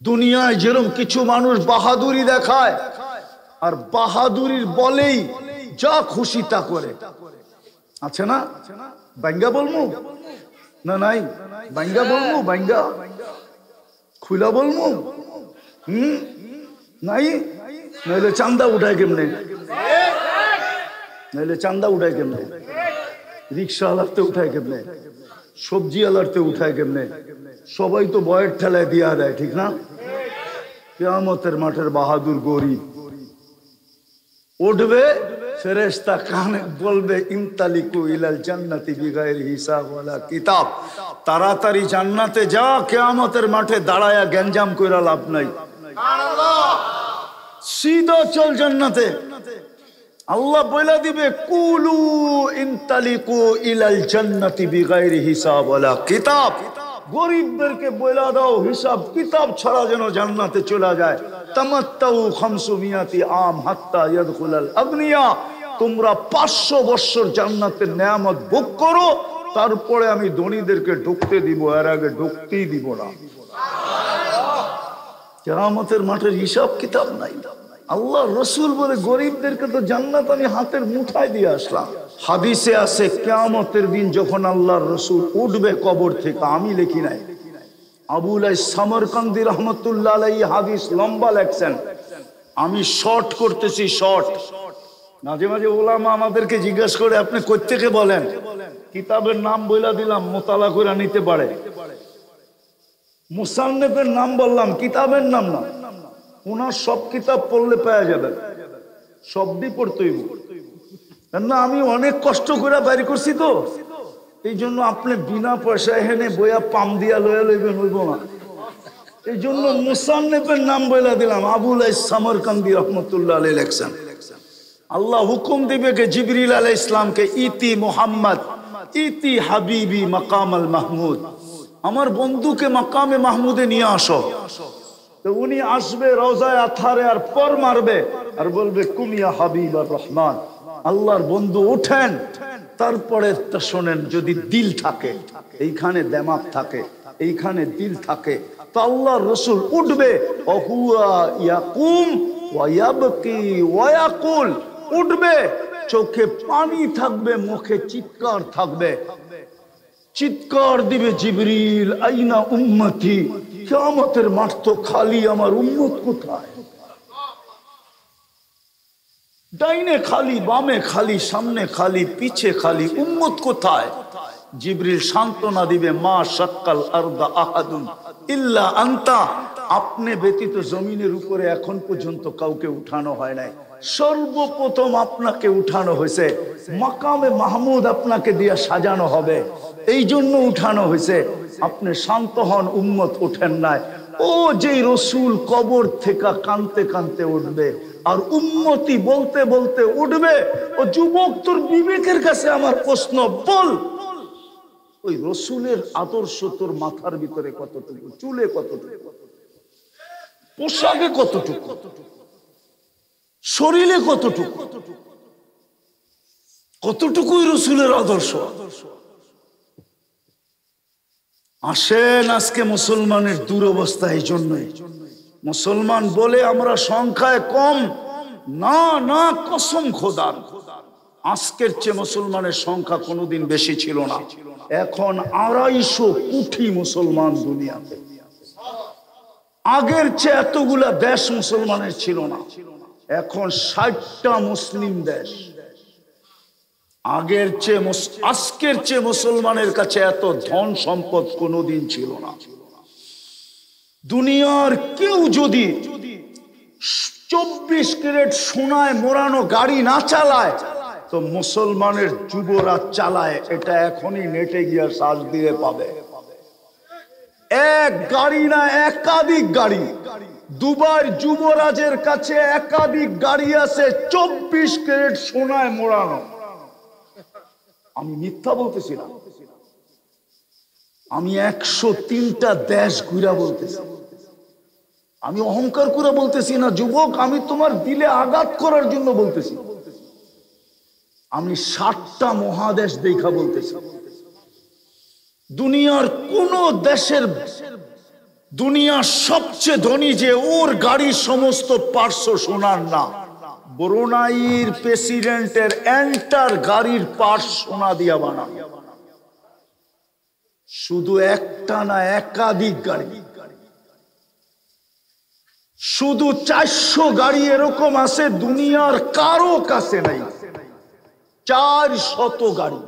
দুনিয়ায় যেরকম কিছু মানুষ বাহাদুরি দেখায় আর বাহাদুরির বলেই যা খুশি তা করে, আছে না? বাঙ্গা বলমু না নাই? বাঙ্গা বলমু, বাঙ্গা খুলা বলমু? নাই? নইলে চান্দা উঠায় কেমনে? নইলে চান্দা উঠায় কেমনে? রিক্সা আলারতে উঠায় কেমনে? সবজি আলারতে উঠায় কেমনে? সবাই তো বয়ের ঠেলায় দিয়া দেয়, ঠিক না? কিয়ামতের মাঠের বাহাদুর গরিব উঠবে, ফেরেশতা কানে বলবে ইনতালিকু ইলাল জান্নাতি বিগাইরি হিসাব ওয়ালা কিতাব, তাড়াতাড়ি জান্নাতে যা, কিয়ামতের মাঠে দাঁড়ায়া গ্যাঞ্জাম কইরা লাভ নাই, সুবহানাল্লাহ, সিধা চল জান্নাতে। আল্লাহ বলে দিবে কুলু ইনতালিকু ইলাল জান্নাতি বিগাইরি হিসাব ওয়ালা কিতাব, গরিবদেরকে বলে দাও হিসাব কিতাব ছাড়া যেন জান্নাতে চলে যায়। তামাত্তাউ 500 আম হাত্তা ইয়াদখুলাল আগনিয়া, তোমরা 500 বছর জান্নাতের নেয়ামত ভোগ করো, তারপরে আমি ধনীদেরকে ঢুকতে দিব, এর আগে ঢুকতেই দিব না। কিয়ামতের মাঠের হিসাব কিতাব নাই। আল্লাহ রসুল বলে গরিবদেরকে তো জান্নাত আমি হাতের মুঠায় দিয়ে আসলাম। হাদিসে আছে কিয়ামতের দিন যখন আল্লাহর রসুল উঠবে কবর থেকে, আমি লিখি নাই, আবুল সামরকান্দি রহমতুল্লাহ আলাইহি হাদিস লম্বা লেখছেন, আমি শর্ট করতেছি, শর্ট। মাঝে মাঝে ওলামা আমাদেরকে জিজ্ঞাসা করে আপনি কই থেকে বলেন, কিতাবের নাম বইলা দিলাম, মোতালা করে নিতে পারে। মুসান্নেফের নাম বললাম, কিতাবের নাম না। ওনার সব কিতাব পড়লে পাওয়া যাবে, সবই পড়তেই না। আমি অনেক কষ্ট করে বাইরে করছি তো, এই জন্য আপনি বিনা পয়সায় হেনে বইয়া পাম দিয়া লয়া লইবেন, হইব না। এই জন্য মুসান্নেফের নাম বইলা দিলাম, আবুল সামরকান্দি রহমতুল্লাহ আলাইহি লেখছেন। আল্লাহ হুকুম দিবে কে জিবরিল আলাইহিস সালামকে, ইতি মুহাম্মদ ইতি হাবিবি মাকাম আল মাহমুদ, আমার বন্ধুকে মাকামে মাহমুদে নিয়ে আসো। তো উনি আসবে রওজায়ে আতহারে আর পর মারবে আর বলবে কুমিয়া হাবিব আর রহমান, আল্লাহর বন্ধু উঠেন। তারপরে শোনেন, যদি দিল থাকে এইখানে, দেমাগ থাকে এইখানে, দিল থাকে, তো আল্লাহর রসুল উঠবে, ওহুয়া ইয়াকুম ওয়া ইয়াবকি ওয়া ইয়াকুল, উঠবে, চোখে পানি থাকবে, মুখে চিৎকার থাকবে, চিৎকার দিবে জিবরিল আইনা উম্মতি, কিয়ামতের মাঠ তো খালি, আমার উম্মত কোথায়? ডাইনে খালি, বামে খালি, সামনে খালি, পিছে খালি, উম্মত কোথায়? জিবরিল সান্ত্বনা দিবে, মা শাক্কাল আরদা আহাদুন ইল্লা আনতা, আপনি ব্যতীত জমিনের উপরে এখন পর্যন্ত কাউকে উঠানো হয় নাই, সর্বপ্রথম আপনাকে উঠানো হয়েছে, মাকামে মাহমুদ আপনাকে দিয়ে সাজানো হবে, এই জন্য উঠানো হয়েছে। আপনি শান্ত হন, উম্মত ওঠেন নাই। ও যেই রসুল কবর থেকে কানতে কানতে উঠবে আর উম্মতি বলতে বলতে উঠবে, ও যুবক তোর বিবেকের কাছে আমার প্রশ্ন, বল ওই রসুলের আদর্শ তোর মাথার ভিতরে কতটুকু, চুলে কতটুকু, পোশাকে কতটুকু, শরীরে কতটুকু, কতটুকুই রসুলের আদর্শ। আসেন, আজকে মুসলমানের দুরবস্থা এই জন্যই। মুসলমান বলে আমরা সংখ্যায় কম, না না, কসম খোদার, আজকের চেয়ে মুসলমানের সংখ্যা কোনোদিন বেশি ছিল না। এখন 250 কোটি মুসলমান দুনিয়াতে, আগের চেয়ে এতগুলা দেশ মুসলমানের ছিল না, এখন 60টা মুসলিম দেশ। আগের চেয়ে আজকের চেয়ে মুসলমানের কাছে এত ধন সম্পদ কোনোদিন ছিল না। দুনিয়ার কেউ যদি 24 ক্যারেট সোনায় মোড়ানো গাড়ি না চালায়, তো মুসলমানের যুবরাজ চালায়, এটা এখনই নেটে গিয়ে সার্চ দিয়ে পাবে। এক গাড়ি না, একাধিক গাড়ি। দুবাইয়ের যুবরাজের কাছে একাধিক গাড়ি আছে 24 ক্যারেট সোনায় মোড়ানো। আমি মিথ্যা বলতেছি না, আমি 103টা দেশ ঘুরা বলতেছি, আমি অহংকার করে বলতেছি না যুবক, আমি তোমার দিলে আঘাত করার জন্য বলতেছি। আমি 60টা মহাদেশ দেখা বলতেছি। দুনিয়ার কোন দেশের দুনিয়ার সবচেয়ে ধনী যে ওর গাড়ির সমস্ত পার্শ্ব সোনার না, ব্রুনাইয়ের প্রেসিডেন্টের এন্টার গাড়ির পার্শ্ব সোনা দিয়া বানানো। শুধু একটা না, একাধিক গাড়ি, শুধু 400 গাড়ি এরকম আছে দুনিয়ার কারো কাছে নাই। 400 গাড়ি।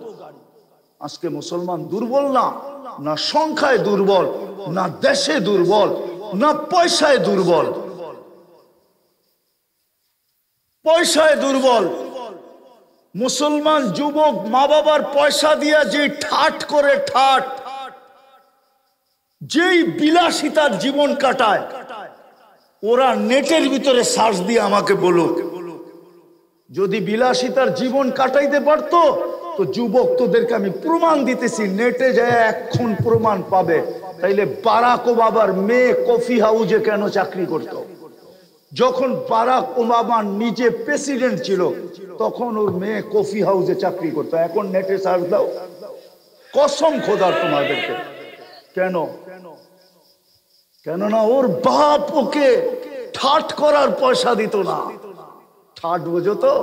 আজকে মুসলমান দুর্বল না, না সংখ্যায় দুর্বল, না দেশে দুর্বল, না পয়সায় দুর্বল। পয়সায় দুর্বল। মুসলমান যুবক মা বাবার পয়সা দিয়া যে ঠাট করে, ঠাট যেই বিলাসিতার জীবন কাটায়, ওরা নেটের ভিতরে সার্চ দিয়ে আমাকে বলুক, যদি বিলাসিতার জীবন কাটাইতে পারতো তো যুবক তোদেরকে আমি প্রমাণ দিতেছি, নেটে যায় এখন প্রমাণ পাবে। তাইলে বারাক ওবামার মেয়ে কফি হাউজে কেন চাকরি করত? যখন বারাক ওবামা নিজে প্রেসিডেন্ট ছিল তখন ওর মেয়ে কফি হাউজে চাকরি করতো। এখন নেটে সার্চ দাও, কসম খোদার তোমাদেরকে। কেন? কেননা ওর বাপ ওকে ঠাট করার পয়সা দিত না। ঠাট বোঝো তো?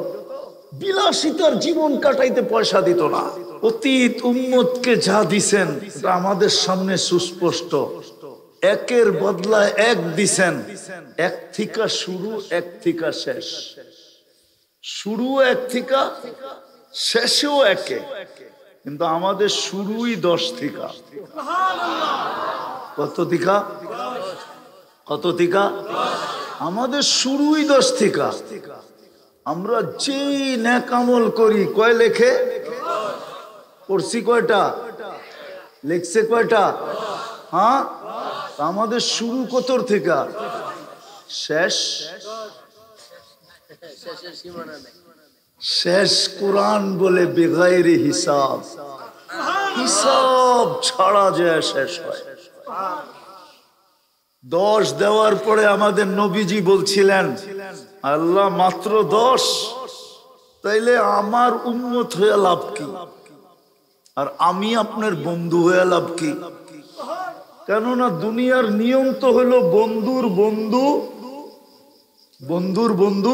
বিলাসিতার জীবন কাটাইতে পয়সা দিত না। অতীত উম্মতকে যা দিছেন আমাদের সামনে সুস্পষ্ট। একের বদলায় এক দিছেন, এক থিকা শুরু, এক থিকা শেষ। শুরু এক থিকা, শেষেও একে, কিন্তু আমাদের শুরুই 10 থিকা। কত থিকা? কত থিকা? আমাদের শুরুই 10 থিকা। আমরা যেই নেক আমল করি, কয় লেখে? পড়ছি কয়টা? লেখছে কয়টা? হ্যাঁ, আমাদের শুরু কত থেকে? শেষ। শেষ কোরআন বলে বেগাইরে হিসাব, হিসাব ছাড়া যায় শেষ হয়। 10 দেওয়ার পরে আমাদের নবীজি বলছিলেন, আল্লাহ মাত্র 10, তাইলে আমার উম্মত হয়ে লাভ কি? আর আমি আপনার বন্ধু হয়ে লাভ কি? কেননা দুনিয়ার নিয়ম তো হলো বন্ধুর বন্ধু, বন্ধুর বন্ধু,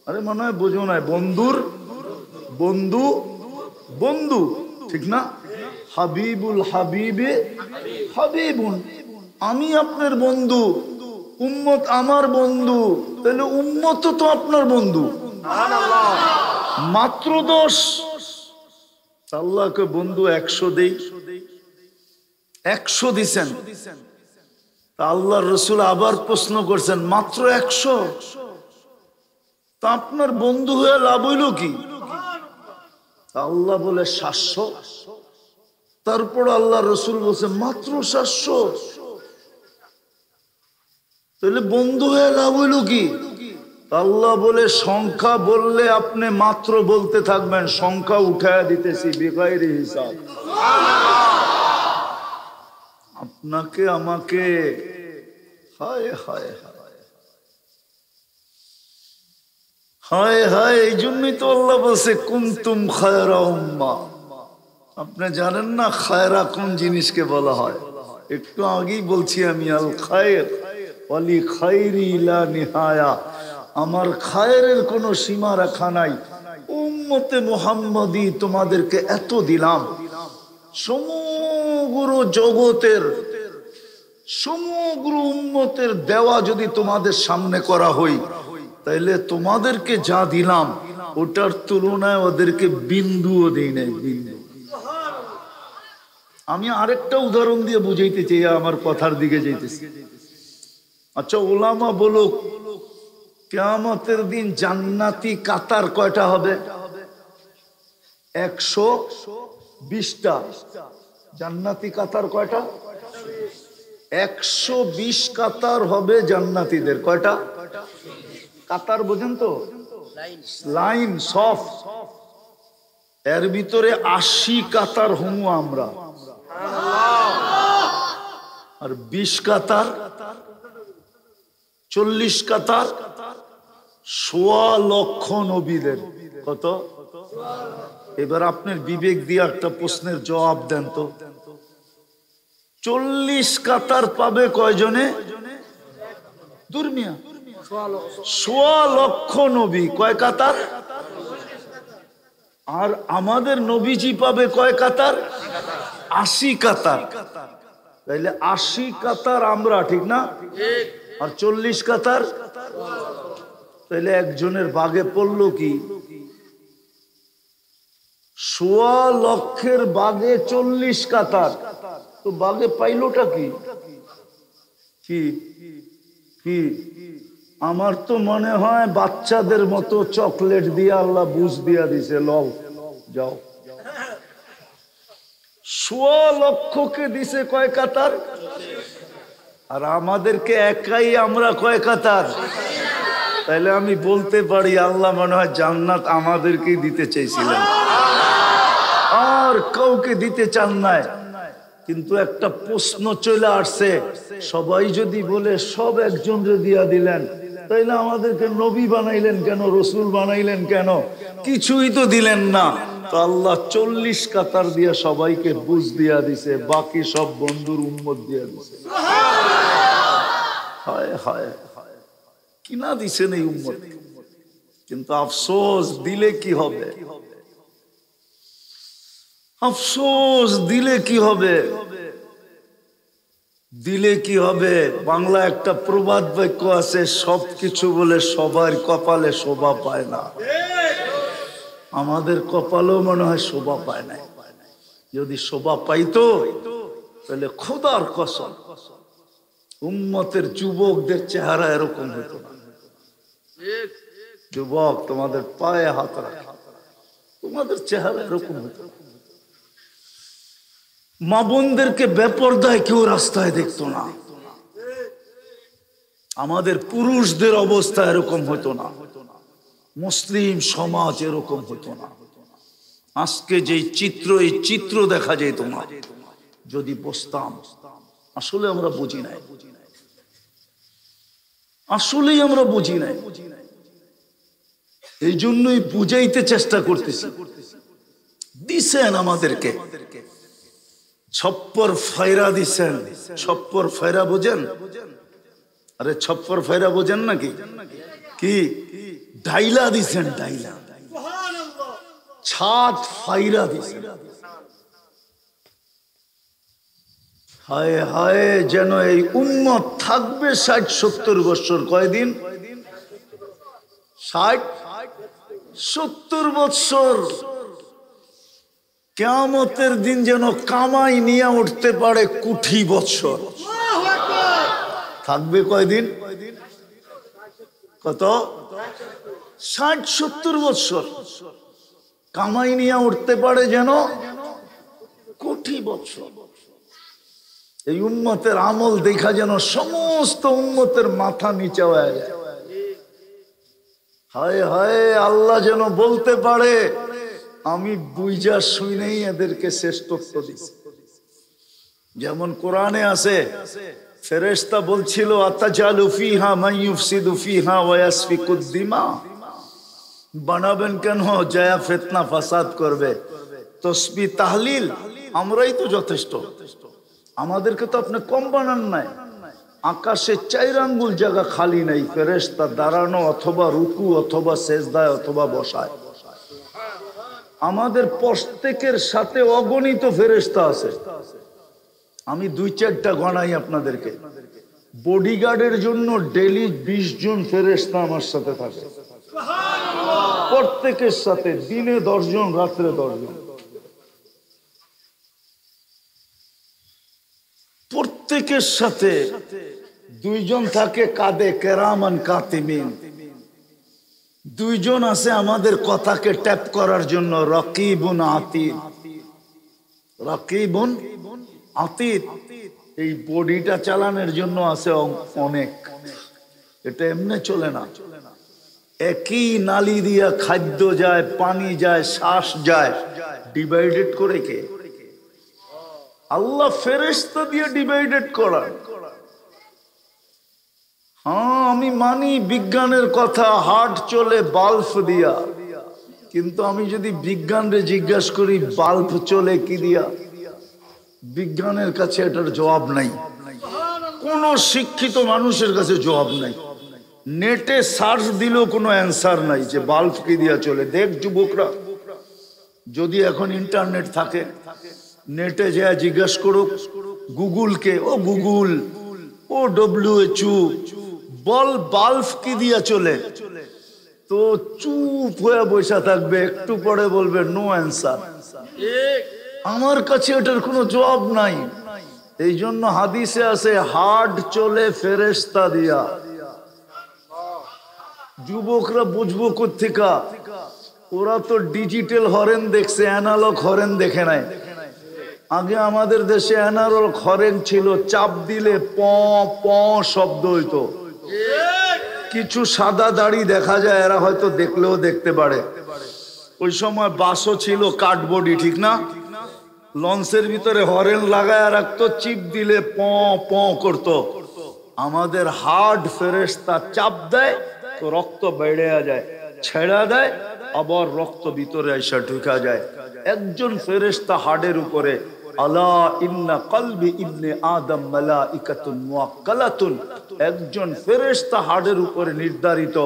আরে মনে হয় বোঝো না, বন্ধুর বন্ধু বন্ধু, ঠিক না? হাবিবুল হাবিবে হাবিবুন। আমি আপনার বন্ধু, উম্মত আমার বন্ধু, তাহলে উম্মত তো আপনার বন্ধু। মাত্র 10। আল্লাহকে বন্ধু 100 দেই, 100 দিছেন। আল্লাহর রাসূল আবার প্রশ্ন করছেন, মাত্র 100, তা আপনার বন্ধু হয়ে লাভ হইল কি? আল্লাহ বলে 700। তারপর আল্লাহ রাসূল বলছে মাত্র 700, তাহলে বন্ধু হয়ে লাভ হইল কি? আল্লাহ বলে সংখ্যা বললে আপনি মাত্র বলতে থাকবেন, সংখ্যা উঠায়া দিতেছি বেগাইরে হিসাব। আপনাকে আমাকে, হায় হায় হায় হায় হায়, এই জন্যই তো আল্লাহ বলছে কুনতুম খায়রা উম্মাহ। আপনি জানেন না খায়রা কোন জিনিসকে বলা হয়? একটু আগেই বলছি আমি, আল খায়র ওয়ালি খায়রি লা নিহায়া, আমার খায়রের কোনো সীমা রাখা নাই। উম্মতে মুহাম্মাদি তোমাদেরকে এত দিলাম, সমগ্র জগতের সমগ্র উম্মতের দেওয়া যদি তোমাদের সামনে করা হই, তাইলে তোমাদেরকে যা দিলাম ওটার তুলনায় ওদেরকে বিন্দুও দেই নাই, বিন্দু। আমি আরেকটা উদাহরণ দিয়ে বুঝাইতে চাই, আমার কথার দিকে যাইতেছি। আচ্ছা ওলামা বলো, কিয়ামতের দিন জান্নাতি কাতার কয়টা হবে? 120টা। জান্নাতি কাতার কয়টা? 120 কাতার হবে জান্নাতীদের। কয়টা কাতার বোঝেন তো? লাইন, সফ। এর ভিতরে 80 কাতার হমু আমরা, আর 20 কাতার, 40 কাতার 1.25 লক্ষ নবীদের। কত? এবার আপনার বিবেক দিয়ে একটা প্রশ্নের জবাব দেন তো, 40 কাতার পাবে কয়জনে? দুর্মিয়া 1.25 লক্ষ নবী, কয় কাতার? আর আমাদের নবীজি পাবে কয় কাতার? 80 কাতার। তাইলে 80 কাতার আমরা, ঠিক না? আর 40 কাতার, তাইলে একজনের ভাগে পড়লো কি? 1.25 লক্ষের ভাগে 40 কাতার, তো ভাগে পাইলোটা কি? কি কি আমার তো মনে হয় বাচ্চাদের মতো চকলেট দিয়ে আল্লাহ বুঝ দিয়া দিছে, লও যাও। 1.25 লক্ষকে দিছে কয় কাতার? আর আমাদেরকে একাই আমরা কয় কাতার? তাইলে আমি বলতে পারি আল্লাহ মনে হয় জান্নাত আমাদেরকেই দিতে চাইছিলেন, আর কাউকে দিতে চান নাই। কিন্তু একটা প্রশ্ন চলে আসছে, সবাই যদি বলে সব একজনকে দিয়া দিলেন, তাইলে আমাদেরকে নবী বানাইলেন কেন, রসুল বানাইলেন কেন? কিছুই তো দিলেন না। তো আল্লাহ 40 কাতার দিয়ে সবাইকে বুঝ দিয়া দিছে, বাকি সব বন্ধুর উম্মত দিয়া দিছে। হায় হায় হায়, কিনা দিছেন এই উম্মত। কিন্তু আফসোস, দিলে কি হবে? আফসোস, দিলে কি হবে? দিলে কি হবে? বাংলা একটা প্রবাদ বাক্য আছে, সবকিছু বলে সবার কপালে শোভা পায় না। আমাদের কপালেও মনে হয় শোভা পায় না। যদি শোভা পাইতো তাহলে খোদার কসম উম্মতের যুবকদের চেহারা এরকম হতো না। যুবক, তোমাদের পায়ে হাত রাখে, তোমাদের চেহারা এরকম হতো। মা বোনদেরকে বেপরদায় কেউ রাস্তায় দেখতো না। আমাদের পুরুষদের অবস্থা এরকম হতো না। মুসলিম সমাজ এরকম হতো না। আজকে যে চিত্র, এই চিত্র দেখা যেত না যদি বসতাম। আসলে আমরা বুঝি নাই, আসলেই আমরা বুঝি নাই। এই জন্যই বুঝাইতে চেষ্টা করতেছি। দিছেন আমাদেরকে ছপ্পর ফায়রা দিছেন। ছপ্পর ফায়রা বোঝেন? আরে ছপ্পর ফায়রা বোঝেন নাকি? কি ডাইলা দিছেন, ডাইলা ছাদ ফায়রা দিছেন। হায় হায়, যেন এই উম্মত থাকবে 60-70 বছর। কয়দিন? 60-70 বছর। কিয়ামতের দিন যেন কামাই নিয়ে উঠতে পারে কোটি বছর। থাকবে কয়দিন? কত? 60-70 বছর কামাই নিয়ে উঠতে পারে যেন কোটি বছর। এই উম্মতের আমল দেখা যেন সমস্ত উম্মতের মাথা নিচে হয়ে যায়। হায় হায়, আল্লাহ যেন বলতে পারে আমি বুঝা শুনেই এদেরকে শ্রেষ্ঠত্ব দিছি। যেমন কোরআনে আছে, ফেরেশতা বলছিল আতাজালু ফিহা মান ইউফসিদু ফিহা ওয়া ইয়াসফিকুদ দিমা, বানাবেন কেন যায়া ফিতনা ফাসাদ করবে। তসবিহ তাহলিল আমরাই তো যথেষ্ট, আমাদেরকে তো আপনি কম বানান নাই। আকাশে 4 আঙ্গুল জায়গা খালি নাই ফেরেশতা দাঁড়ানো অথবা রুকু অথবা সেজদায় অথবা বসায়। আমাদের প্রত্যেকের সাথে অগণিত ফেরেশতা আছে। আমি 2-4টা গণাই আপনাদেরকে। বডিগার্ডের জন্য ডেইলি 20 জন ফেরেশতা আমার সাথে থাকে, প্রত্যেকের সাথে। দিনে 10 জন, রাত্রে 10 জন। প্রত্যেকের সাথে 2 জন থাকে কাঁধে, কেরামান কাতিমিন। 2 জন আছে আমাদের কথাকে ট্যাপ করার জন্য, রকিবুন আতীদ। রকিবুন আতীদ। এই বডিটা চালানোর জন্য আছে অনেক। এটা এমনি চলে না। একই নালী দিয়া খাদ্য যায়, পানি যায়, শ্বাস যায়। ডিভাইডেড করে কে? আল্লাহ ফেরেশতা দিয়ে ডিভাইডেড করা। হ্যাঁ, আমি মানি বিজ্ঞানের কথা, হার্ট চলে বাল্ব দিয়া। কিন্তু আমি যদি বিজ্ঞানরে জিজ্ঞাসা করি বাল্ব চলে কি দিয়া, বিজ্ঞানের কাছে এটার জবাব নাই, কোন শিক্ষিত মানুষের কাছে জবাব নাই। নেটে সার্চ দিলেও কোনো অ্যান্সার নাই যে বাল্ব কি দিয়া চলে। দেখ যুবকরা, যদি এখন ইন্টারনেট থাকে, নেটে যা জিজ্ঞেস করুক গুগলকে, ও গুগল, ও WHO, বল বাল্ব কি দিয়া চলে, তো চুপ হয়ে বসে থাকবে, একটু পরে বলবে নো অ্যান্সার। আমার কাছে এটার কোনো জবাব নাই। এই জন্য হাদিসে আছে হার্ট চলে ফেরেশতা দিয়া। যুবকরা বুঝবো কোত্থেকা? ওরা তো ডিজিটাল হরেন দেখছে, অ্যানালগ হরেন দেখে নাই। আগে আমাদের দেশে অ্যানালগ হরেন ছিল, চাপ দিলে প প শব্দ হইতো। কিছু সাদা দাড়ি দেখা যায়, এরা হয়তো দেখলেও দেখতে পারে। ওই সময় বাসও ছিল কাঠবডি, ঠিক না? লঞ্চের ভিতরে হরেন লাগায় রাখতো, চিপ দিলে প প করতো। আমাদের হার্ট ফেরেশতা চাপ দেয় তো রক্ত বেড়ে যায়, ছেড়া দেয় আবার রক্ত ভিতরে এসে ঢুকা যায়। একজন ফেরেশতা হার্টের উপরে, আলা ইন্না কলবি ইবনে আদম মালাইকাতুন মুআক্কালাতুন, একজন ফেরেশতা হার্টের উপরে নির্ধারিত,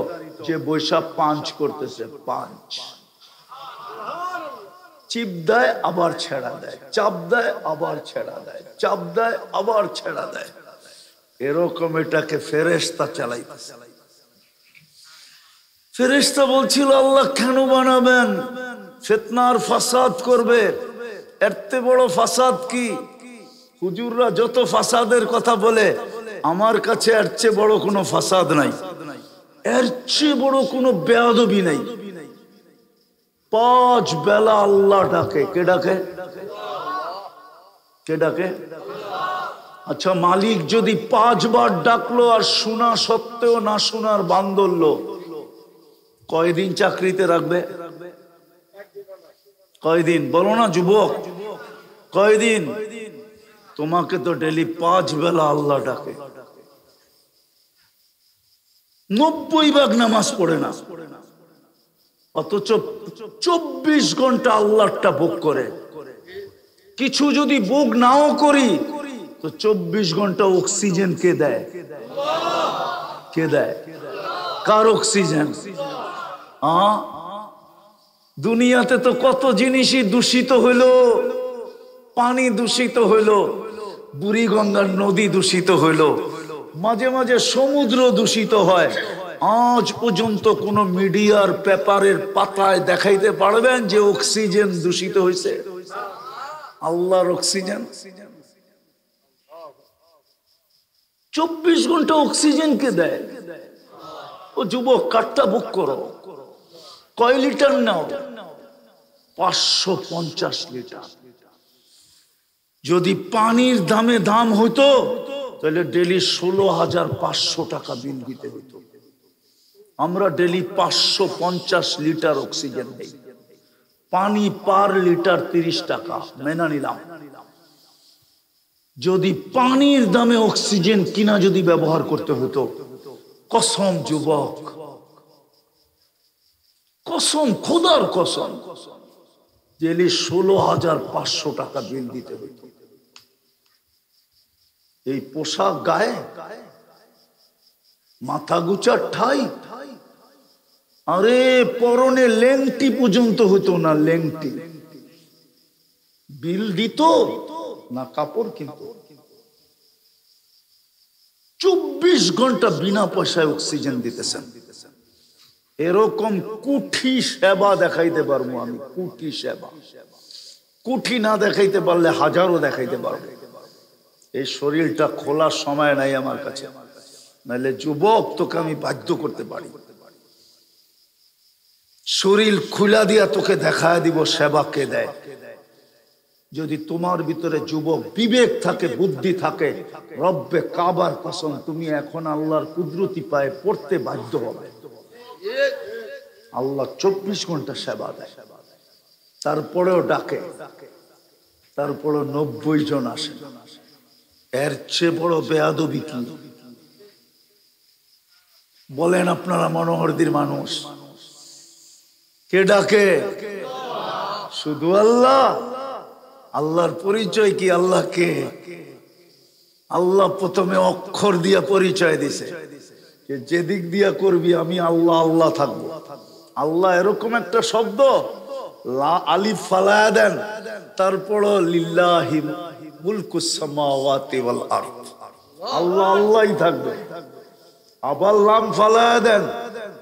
যে বৈশা পাঞ্চ করতেছে, পাঞ্চ চিপ দেয় আবার ছেড়া দেয়, চাপ দেয় আবার ছেড়া দেয়, চাপ দেয় আবার ছেড়া দেয়। এরকম এটাকে ফেরেশতা চালাইতেছে। ফেরেশতা বলছিল আল্লাহ কেন বানাবেন? ফিতনার ফাসাদ করবে। এত বড় ফাসাদ কি? হুজুররা যত ফাসাদের কথা বলে, আমার কাছে এর চেয়ে বড় কোনো ফাসাদ নাই, এর চেয়ে বড় কোনো বেয়াদবি নাই। 5 বেলা আল্লাহ ডাকে। কে ডাকে? কে ডাকে? আচ্ছা, মালিক যদি 5 বার ডাকলো আর শোনা সত্ত্বেও না শোনার বান ধরলো, কয়দিন চাকরিতে রাখবে? কয়দিন? বলো না যুবক, কয়দিন? তোমাকে তো ডেলি 5 বেলা আল্লাহ ডাকে। 90 ভাগ নামাজ পড়ে না, অথচ 24 ঘন্টা আল্লাহটা ভোগ করে। কিছু যদি ভোগ নাও করি তো 24 ঘন্টা অক্সিজেন কে দেয়? কে দেয়? কার অক্সিজেন? দুনিয়াতে তো কত জিনিসই দূষিত হইলো। পানি দূষিত হইলো, বুড়িগঙ্গার নদী দূষিত হইলো, মাঝে মাঝে সমুদ্র দূষিত হয়। আজ পর্যন্ত কোন মিডিয়ার পেপারের পাতায় দেখাইতে পারবেন যে অক্সিজেন দূষিত হয়েছে? আল্লাহর অক্সিজেন 24 ঘন্টা অক্সিজেন কে দেয়? ও যুবক, কাঠটা বুক করো। কয় লিটার নাও? 550 লিটার। যদি পানির দামে দাম হইতো তাহলে ডেলি 16,500 টাকা বিল দিতে হতো। আমরা ডেলি 550 লিটার অক্সিজেন নেই। পানি পার লিটার 30 টাকা, মেনে নিলাম। যদি পানির দামে অক্সিজেন কিনা যদি ব্যবহার করতে হতো, কসম যুবক, কসম, খোদার কসম, ডেলি 16,500 টাকা বিল দিতে হতো। এই পোশাক গায়ে, মাথা গুচার ঠাই, আরে পরনে লেংটি পর্যন্ত হতো না। লেংটি বিল দিত না, কাপড় কিনত। 24 ঘন্টা বিনা পয়সায় অক্সিজেন দিতেছেন। এরকম কুঠি সেবা দেখাইতে পারবো আমি। কুঠি সেবা, কুঠি না দেখাইতে পারলে হাজারও দেখাইতে পারবো। এই শরীরটা খোলার সময় নাই আমার কাছে, নাহলে যুবক তোকে আমি বাধ্য করতে পারি। শরীর খুলা দিয়া তোকে দেখায় দিব সেবা কে দেয়। যদি তোমার ভিতরে যুবক বিবেক থাকে, বুদ্ধি থাকে, রব্বে কাবার কসম, তুমি এখন আল্লাহর কুদরতি পায়ে পড়তে বাধ্য হবে। আল্লাহ 24 ঘন্টা সেবা দেয়, তারপরেও ডাকে, তারপরেও 90 জন আসে। এর চেয়ে বড় বেয়াদবি কি বলেন আপনারা? মনোহরদীর মানুষ কে ডাকে? শুধু আল্লাহ। আল্লাহর পরিচয় কি? আল্লাহ কে? আল্লাহ প্রথমে অক্ষর দিয়া পরিচয় দিছে, যেদিক দিয়া করবি আমি আল্লাহ আল্লাহ থাকবো। আল্লাহ এরকম একটা শব্দ, আলিফ ফালায়া দেন, তারপর লিল্লাহি মুলকুস সামাওয়াতি ওয়াল আরদ, আল্লাহ আল্লাহই থাকবে। আবার লাম ফালায়া দেন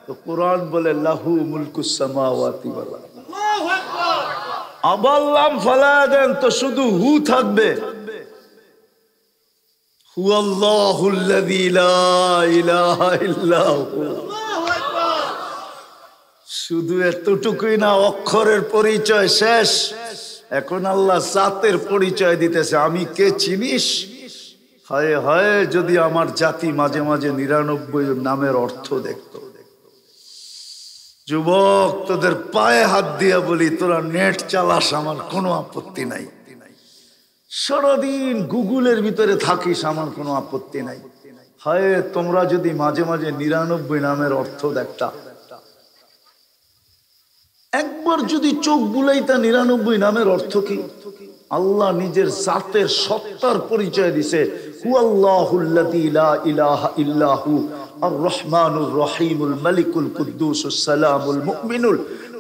তো কোরআন বলে লাহু মুলকুস সামাওয়াতি ওয়াল আরদ। আবার লাম ফালায়া দেন তো শুধু হু থাকবে, হুয়াল্লাহুল্লাযী লা ইলাহা ইল্লা হু। শুধু এতটুকুই না, অক্ষরের পরিচয় শেষ, এখন আল্লাহ জাতের পরিচয় দিতেছে, আমি কে চিনিস? হায় হায়, যদি আমার জাতি মাঝে মাঝে 99 নামের অর্থ দেখত। যুবক, তোদের পায়ে হাত দিয়া বলি, তোরা নেট চালাস, আমার কোনো আপত্তি নাই। সারাদিন গুগলের ভিতরে থাকিস, আমার কোনো আপত্তি নাই। হায়, তোমরা যদি মাঝে মাঝে 99 নামের অর্থ দেখতা, একবার যদি চোখ বুলাইতা 99 নামের অর্থ কি? আল্লাহ নিজের জাতের সত্তার পরিচয় দিছে, হুয়াল্লাহুল্লাযী লা ইলাহা ইল্লা হু আর রহমানুর রহিমুল মালিকুল কুদ্দুসুস সালামুল মুমিনুল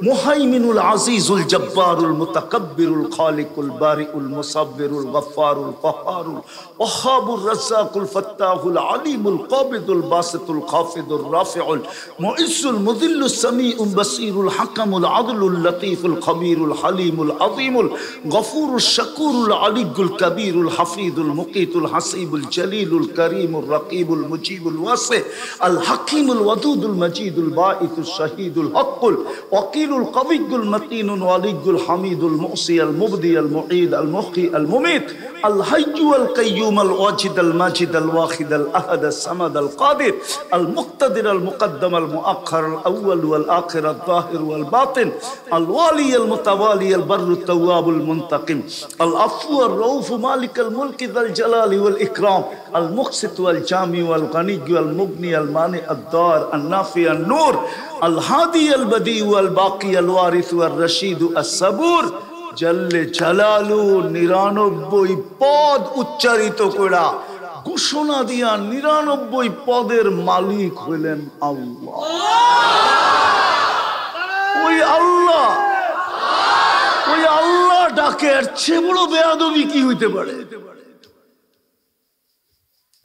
মুহাইমিনুল আজিজুল জব্বারুল মুতাকাব্বিরুল খালিকুল বারিউল মুসাব্বিরুল গফফারুল কহ্হারুল ওয়াহ্হাবুর রাজ্জাকুল ফাত্তাহুল আলিমুল কাবিদুল বাসিতুল খাফিদুর রাফিউল মুইজ্জুল মুযিল্লুস সামিউল বাসীরুল হাকামুল আদলুল লতীফুল খবীরুল হালিমুল আযীমুল গফুরুশ শাকুরুল আলিয়্যুল কবীরুল হাফিজুল মুকীতুল হাসিবুল জলিলুল করিমুর রকিবুল মুজিবুল ওয়াসি আল হাকিমুল ওয়াদুদুল মজিদুল বাঈতুশ শাহীদুল হক্কুল ওয়াকিলুল কবিয়্যুল মতিনুল ওয়ালিয়্যুল হামিদুল মুহসি আল মুবদি আল মুঈদ আল মুহয়ি আল মুমীত আল হাইয়্যু আল কাইয়্যুম আল ওয়াজিদ আল মাজিদ আল ওয়াহিদ আল আহাদ আস সামাদ আল কাদির আল মুক্তাদির আল মুকদ্দম আল মুআখ্খার আল আউয়াল ওয়াল আখির আল যাহির ওয়াল বাতিন আল ওয়ালি আল মুতাওয়ালি আল বাররুত তাওয়াবুল মুনতাকিম আল আফু আর রউফ মালিক আল মুলক যাল জালালি ওয়াল ইকরাম আল মুকসিত ওয়াল জামি ওয়াল গনি ওয়াল মুগনি আল মানি আদ দার আন নাফি আন নূর আল হাদি আল বদি ওয়াল বাকি আল ওয়ারিস ওয়াল রশিদ আস সাবুর জল্লে জালালু 99 পদ উচ্চারিত করা ঘোষণা দিয়া 99 পদের মালিক হইলেন আল্লাহ। ওই আল্লাহ, ওই আল্লাহ ডাকে এর চেয়ে বড় বেয়াদবি কি হইতে পারে?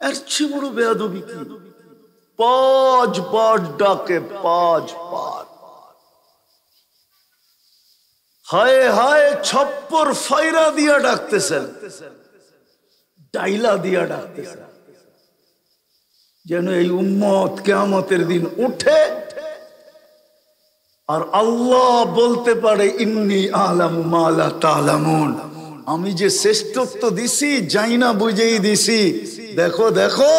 এর চেয়ে বড় বেয়াদবি কি? 5 বার ডাকে, 5 বার। হায় হায়, ছপ্পর ফাইরা দিয়া ডাকতেছেন, ডাইলা দিয়া ডাকতেছেন, যেন এই উম্মত কিয়ামতের দিন উঠে আর আল্লাহ বলতে পারে, ইন্নী আ'লামু মা লা তা'লামুন, আমি যে শ্রেষ্ঠত্ব দিছি যাই না বুঝেই দিছি। দেখো দেখো,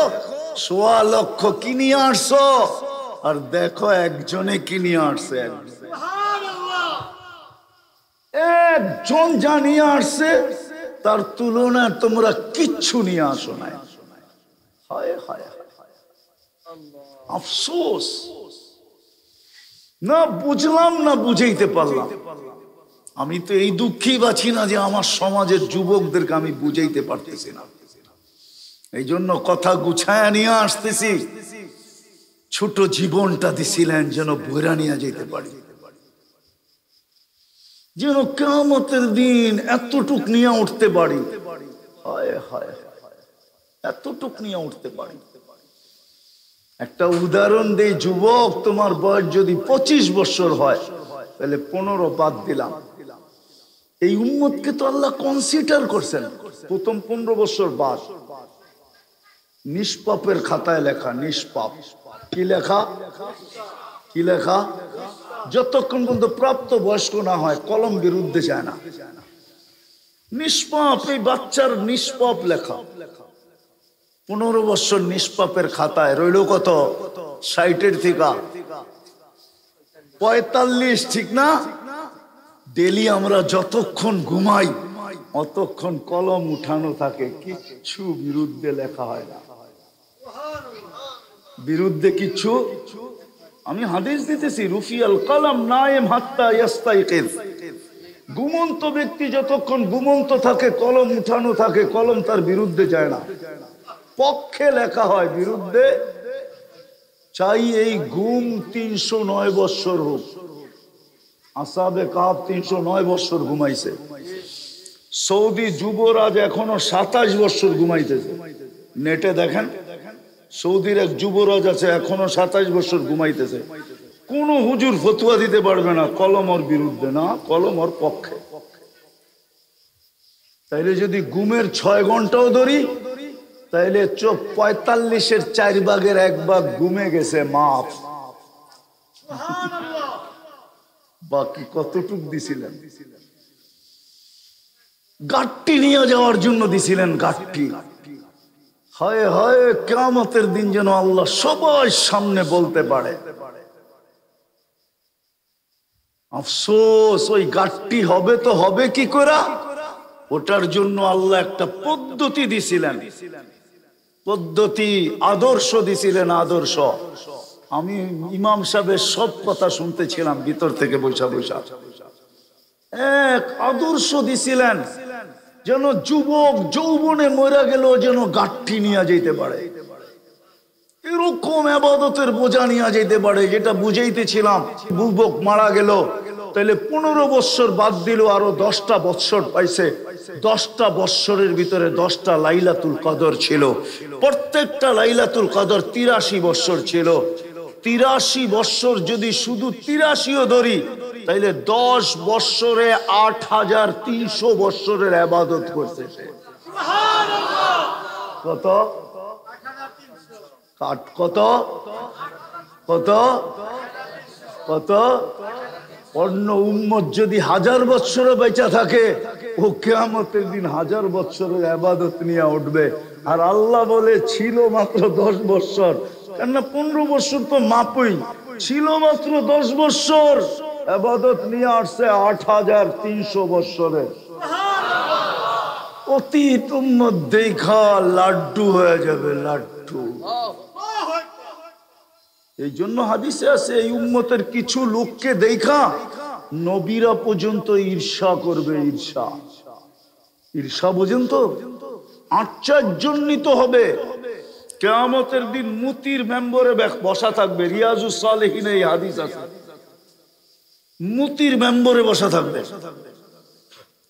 1.25 লক্ষ কি নিয়ে আসছো, আর দেখো একজনে কি নিয়ে আসছে। একজন যা নিয়ে আসছে তার তুলনায় তোমরা কিচ্ছু নিয়ে আসো নাই। হায় হায়, আফসোস, না বুঝলাম না বুঝাইতে পারলাম। আমি তো এই দুঃখেই বাঁচি না যে আমার সমাজের যুবকদেরকে আমি বুঝাইতে পারতেছি না। এই জন্য কথা গুছায়া নিয়ে আসতেছি। ছোট জীবনটা দিছিলেন যেন বইরা নিয়ে যেতে পারি, যেন কিয়ামতের দিন এতটুক নিয়ে উঠতে পারি। হায় হায়, এতটুক নিয়ে উঠতে পারি। একটা উদাহরণ দেই, যুবক, তোমার বয়স যদি 25 বছর হয় তাহলে 15 বাদ দিলাম। এই উম্মতকে তো আল্লাহ কনসিডার করছেন। প্রথম 15 বছর বাদ, নিষ্পাপের খাতায় লেখা, নিষ্পাপ। কি লেখা? কি লেখা? যতক্ষণ পর্যন্ত প্রাপ্ত বয়স্ক না হয় কলম বিরুদ্ধে যায় না। নিষ্পাপ, এই বাচ্চার নিষ্পাপ লেখা। 15 বছর নিষ্পাপের খাতায় রইল কত? 60 থেকে 45, ঠিক না? ডেলি আমরা যতক্ষণ ঘুমাই অতক্ষণ কলম উঠানো থাকে, কিচ্ছু বিরুদ্ধে লেখা হয় না। বিরুদ্ধে কিচ্ছু। আমি হাদিস দিতেছি, রুফিয়াল কলম নায়েম হাত্তা ইয়াস্তাইকিজ, ঘুমন্ত ব্যক্তি যতক্ষণ ঘুমন্ত থাকে, কলম উঠানো থাকে, কলম তার বিরুদ্ধে যায় না, পক্ষে লেখা হয়, বিরুদ্ধে চাই। এই ঘুম 309 বৎসর হোক। আসহাবে কাহফ 309 বৎসর ঘুমাইছে। সৌদি যুবরাজ এখনো 27 বৎসর ঘুমাইতেছে। নেটে দেখেন, সৌদির এক যুবরাজ আছে, এখনো 27 বৎসর ঘুমাইতেছে। কোন হুজুর ফতুয়া দিতে পারবে না কলম ওর বিরুদ্ধে, না, কলম ওর পক্ষে। তাইলে যদি ঘুমের 6 ঘন্টাও ধরি, তাইলে 45-এর 4 ভাগের 1 ভাগ ঘুমে গেছে, মাফ। বাকি কতটুক দিছিলেন? গাট্টি নিয়ে যাওয়ার জন্য দিছিলেন, গাট্টি। হায় হায়, কিয়ামতের দিন যেন আল্লাহ সবার সামনে বলতে পারে। আফসোস, ওই গাট্টি হবে তো হবে কি করে? ওটার জন্য আল্লাহ একটা পদ্ধতি দিছিলেন, পদ্ধতি, আদর্শ দিছিলেন, আদর্শ। আমি ইমাম সাহেবের সব কথা শুনতেছিলাম ভিতর থেকে বৈশা বৈশা। এক আদর্শ দিছিলেন যেন যুবক যৌবনে মরে গেল যেন গাঠি নিয়ে যেতে পারে, এরকম ইবাদতের বোঝা নিয়ে যেতে পারে। যেটা বুঝাইতেছিলাম, যুবক মারা গেল, তাহলে 15 বৎসর বাদ দিল, আরো 10টা বৎসর পাইছে। 10টা বৎসরের ভিতরে 10টা লাইলাতুল কদর ছিল। প্রত্যেকটা লাইলাতুল কদর 83 বৎসর ছিল। 83 বৎসর যদি শুধু 83ও ধরি, তাইলে 10 বৎসরে 8300 বৎসরের ইবাদত করছে সে। কত কত কত কত? অন্য উম্মত যদি 1000 বৎসরে বেঁচে থাকে, ও কিয়ামতের দিন 1000 বৎসরের ইবাদত নিয়ে উঠবে। আর আল্লাহ বলে ছিল মাত্র 10 বৎসর, কেননা 15 বৎসর তো মাপই ছিল, মাত্র 10 বৎসর ইবাদত নিয়ে আসছে 8300 বৎসরে। অতীত উম্মত দেখা লাড্ডু হয়ে যাবে, লাড্ডু। এই জন্য হাদিসে আছে, এই উম্মতের কিছু লোককে দেখা নবীরা পর্যন্ত ঈর্ষা করবে। ঈর্ষা, ঈর্ষা পর্যন্ত আশ্চর্যান্বিত হবে। কিয়ামতের দিন মুতির মেম্বরে বসা থাকবে। রিয়াজুস সালেহিনে এই হাদিস আছে, মুতির মেম্বরে বসা থাকবে।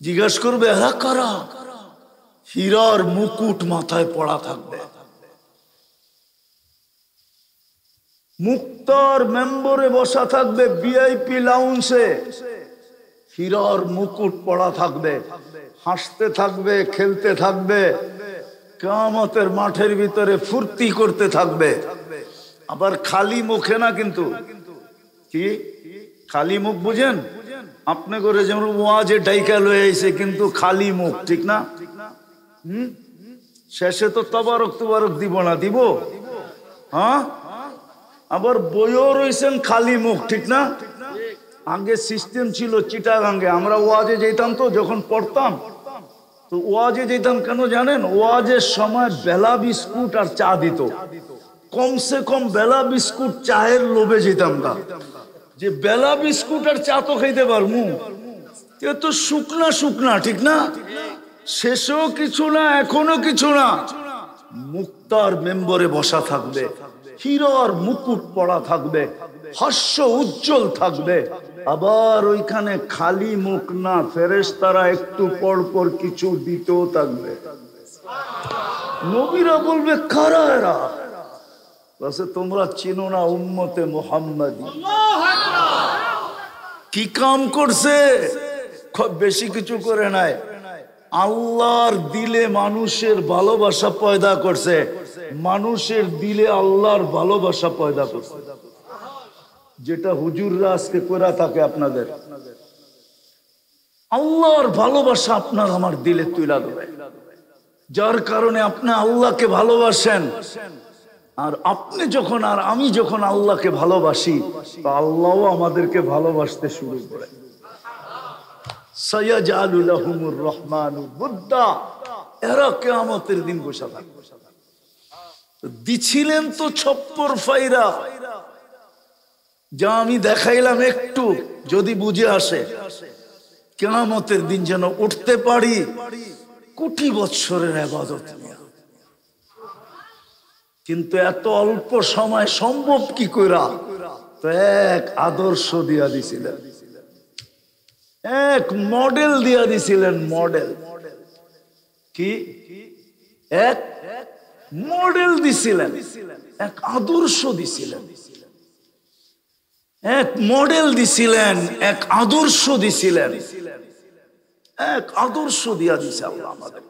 জিজ্ঞাসা করবে, এরা কারা? হীরার মুকুট মাথায় পড়া থাকবে। মুক্তার মেম্বরে বসা থাকবে, ভিআইপি লাউঞ্জে হীরার মুকুট পড়া থাকবে, হাসতে থাকবে, খেলতে থাকবে, কিয়ামতের মাঠের ভিতরে ফুর্তি করতে থাকবে। আবার খালি মুখে না, কিন্তু কি খালি মুখ বুঝেন? আপনি করে যেমন ওয়াজে ডাইকা লয়ে আইছে, কিন্তু খালি মুখ, ঠিক না? শেষে তো তবারক তবারক দিব না, দিব? হ্যাঁ, আবার বইও রয়েছেন খালি মুখ, ঠিক না? আগে সিস্টেম ছিল চিটাগাঙ্গে, আমরা ওয়াজে যেতাম, তো যখন পড়তাম তো ওয়াজে যেতাম কেন জানেন? ওয়াজের সময় বেলা বিস্কুট আর চা দিত। কমসে কম বেলা বিস্কুট চায়ের লোভে যেতাম না, যে বেলা বিস্কুট আর চা তো খাইতে পারবো, তো শুকনা শুকনা, ঠিক না? শেষও কিছু না, এখনো কিছু না। মুক্তার মেম্বরে বসা থাকবে, হীরার মুকুট পড়া থাকবে, হাস্য উজ্জ্বল থাকবে। আবার ওইখানে খালি মুখ না, ফেরেশতারা একটু পর পর কিছু দিতেও থাকবে। নবীরা বলবে, কারা এরা? বলছে, তোমরা চিনো না উম্মতে মুহাম্মাদী। কি কাম করছে? খুব বেশি কিছু করে নাই, আল্লাহর দিলে মানুষের ভালোবাসা পয়দা করছে, মানুষের দিলে আল্লাহর ভালোবাসা পয়দা করছে। যেটা হুজুররা আজকে করে থাকে আপনাদের, আল্লাহর ভালোবাসা আপনার আমার দিলে তুইলা দেবে, যার কারণে আপনি আল্লাহকে ভালোবাসেন। আর আপনি যখন, আর আমি যখন আল্লাহকে ভালোবাসি, তো আল্লাহও আমাদেরকে ভালোবাসতে শুরু করে। সায়াজালু লাহুমুর রহমানু বুদ্দা, এরা কিয়ামতের দিন বসে থাকবে। দিছিলেন তো ছপ্পর ফাইরা, যা আমি দেখাইলাম একটু যদি বুঝে আসে, কিয়ামতের দিন যেন উঠতে পারি কোটি বছরের ইবাদত নিয়ে। কিন্তু এত অল্প সময় সম্ভব কি কইরা? তো এক আদর্শ দিয়া দিছিলেন, এক মডেল দিয়া দিছিলেন। মডেল কি? এক মডেল দিছিলেন, এক আদর্শ দিছিলেন, এক মডেল দিছিলেন, এক আদর্শ দিছিলেন, এক আদর্শ দিয়া দিছে আল্লাহ আমাদের।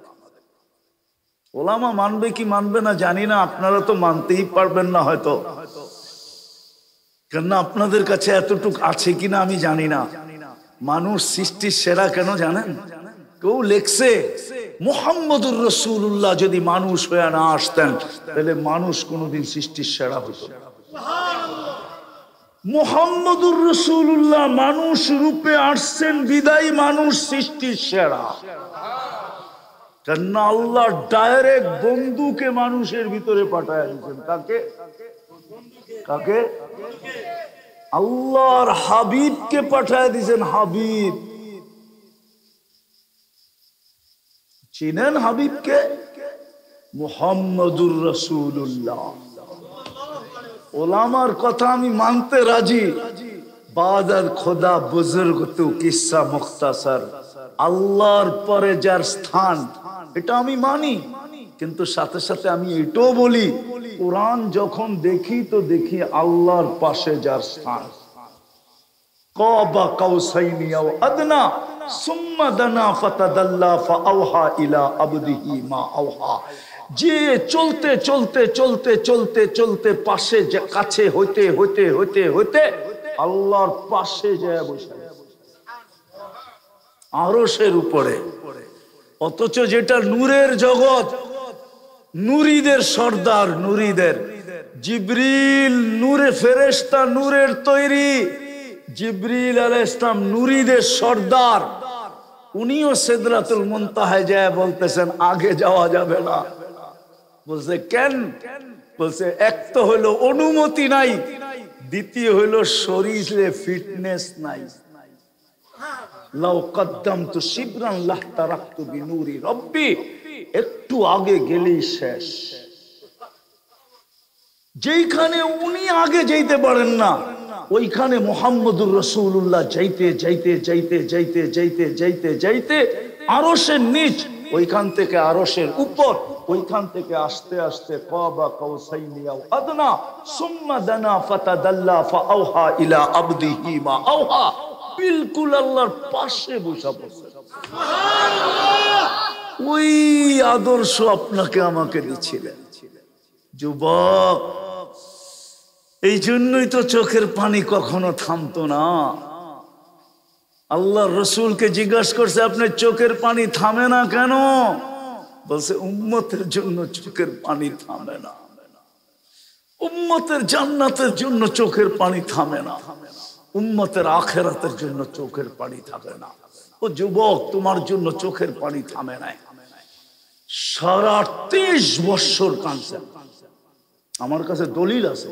ওলামা মানবে কি মানবে না জানি না, আপনারা তো মানতেই পারবেন না হয়তো, কেন আপনাদের কাছে এতটুক আছে কিনা আমি জানি না। মানুষ সৃষ্টির সেরা কেন জানেন? কেউ লেখছে মুহাম্মদুর রাসূলুল্লাহ যদি মানুষ হয়ে না আসতেন তাহলে মানুষ কোনোদিন সৃষ্টির সেরা হতো না। মুহাম্মদুর রাসূলুল্লাহ মানুষ রূপে আসছেন বিদায় মানুষ সৃষ্টির সেরা। কেন আল্লাহ ডাইরেক্ট বন্ধুকে মানুষের ভিতরে পাঠায় দিয়েছেন। কাকে? কাকে? আল্লাহর হাবিবকে পাঠায় দিয়েছেন। হাবিব চিনেন? হাবিবকে মুহাম্মদুর রাসূলুল্লাহ। ওলামার কথা আমি মানতে রাজি। বাদার খোদা বুজুর্গ তো কিসসা মুখতাসার, আল্লাহর পরে যার স্থান এটা আমি মানি, কিন্তু সাথে সাথে আমি এটাও বলি কোরআন যখন দেখি তো দেখি আল্লাহর পাশে যার স্থান। কাবা কাউসাইনি আও আদনা সুম্মা দানা ফাতাদাল্লা ফাআওহা ইলা আবদিহি মা আওহা। যে চলতে চলতে চলতে চলতে চলতে পাশে কাছে হইতে হইতে হইতে হইতে আল্লাহর পাশে যায় বসে আরশের উপরে। অথচ যেটা নূরের জগৎ, নূরীদের সর্দার, নূরীদের জিবরিল নূরে ফেরেশতা, নূরের তৈরি। জিবরিল আলাইহিস সালাম নূরীদের সর্দার, উনিও সিদরাতুল মুনতাহায় যায় বলতেছেন আগে যাওয়া যাবে না। বলছে কেন? বলছে এক তো হলো অনুমতি নাই, দ্বিতীয় হলো শরীরে ফিটনেস নাই। লাউ কদ্দামতু শিবরান লাহতারাকতু বিনূরি রব্বি, একটু আগে গেলেই শেষ। যেইখানে উনি আগে যাইতে পারেন না ওইখানে মুহাম্মদুর রাসূলুল্লাহ যাইতে যাইতে যাইতে যাইতে যাইতে যাইতে যাইতে আরশের নিচ, ওইখান থেকে আরশের উপর, ওইখান থেকে আস্তে আস্তে কাবা কাউসাইনি আও আদনা সুম্মা দানা ফাতাদাল্লা ফাআওহা ইলা আবদিহি মা আওহা। বিলকুল আল্লাহর পাশে বসা বসে। ওই আদর্শ আপনাকে আমাকে দিচ্ছিলেন যুবক। এই জন্যই তো চোখের পানি কখনো থামতো না। আল্লাহর রাসূলকে জিজ্ঞাসা করছে আপনার চোখের পানি থামে না কেন? বলছে উম্মতের জন্য চোখের পানি থামে না, উম্মতের জান্নাতের জন্য চোখের পানি থামে না, উম্মতের আখিরাতের জন্য চোখের পানি থাকে না। ও যুবক, তোমার জন্য চোখের পানি থামে নাই। সারা 30 বছর কাঁদছেন। আমার কাছে দলিল আছে।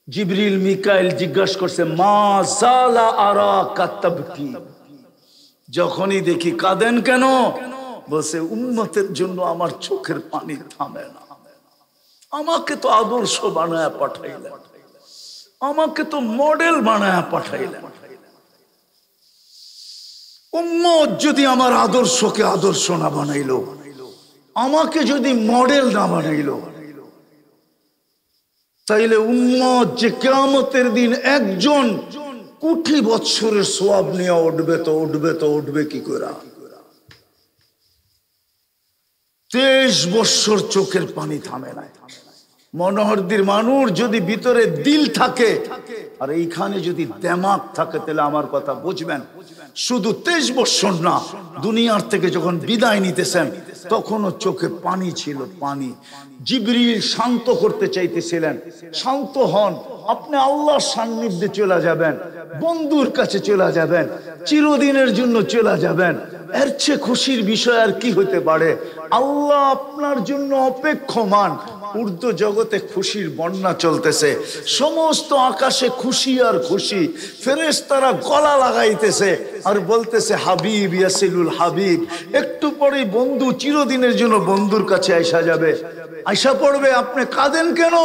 জিবরিল মিকাইল জিজ্ঞাসা করছে মা জালা আরাকা তাবকি, যখনই দেখি কাঁদেন কেন? বলছে উম্মতের জন্য আমার চোখের পানি থামে না। আমাকে তো আদর্শ বানায়া পাঠাইলেন, আমাকে তো মডেল বানায়া পাঠাইলেন। উম্মত যদি আমার আদর্শকে আদর্শ না বানাইলো, আমাকে যদি মডেল না বানাইলো, তাইলে উম্মত যে কিয়ামতের দিন একজন কোটি বছরের সওয়াব নিয়ে উঠবে তো উঠবে তো উঠবে কি করে? 23 বছর চোখের পানি থামে না। মনোহরদির মানুষ যদি ভিতরে দিল থাকে আর এইখানে যদি দেমাগ থাকে তাহলে আমার কথা বুঝবেন। শুধু 23 বছর না, দুনিয়ার থেকে যখন বিদায় নিতেছেন তখনও চোখে পানি ছিল, পানি। জিবরিল শান্ত করতে চাইতেছিলেন, শান্ত হন, আপনি আল্লাহর সান্নিধ্যে চলে যাবেন, বন্ধুর কাছে চলে যাবেন, চিরদিনের জন্য চলে যাবেন। এর চেয়ে খুশির বিষয় আর কি হতে পারে? আল্লাহ আপনার জন্য অপেক্ষমান। উর্দু জগতে খুশির বন্যা চলতেছে, সমস্ত আকাশে খুশি আর খুশি। ফেরেশতারা গলা লাগাইতেছে আর বলতেছে হাবিব ইয়াসিলুল হাবিব। একটু পরেই বন্ধু চিরদিনের জন্য বন্ধুর কাছে আইসা যাবে, আইসা পড়বে। আপনি কাঁদেন কেন?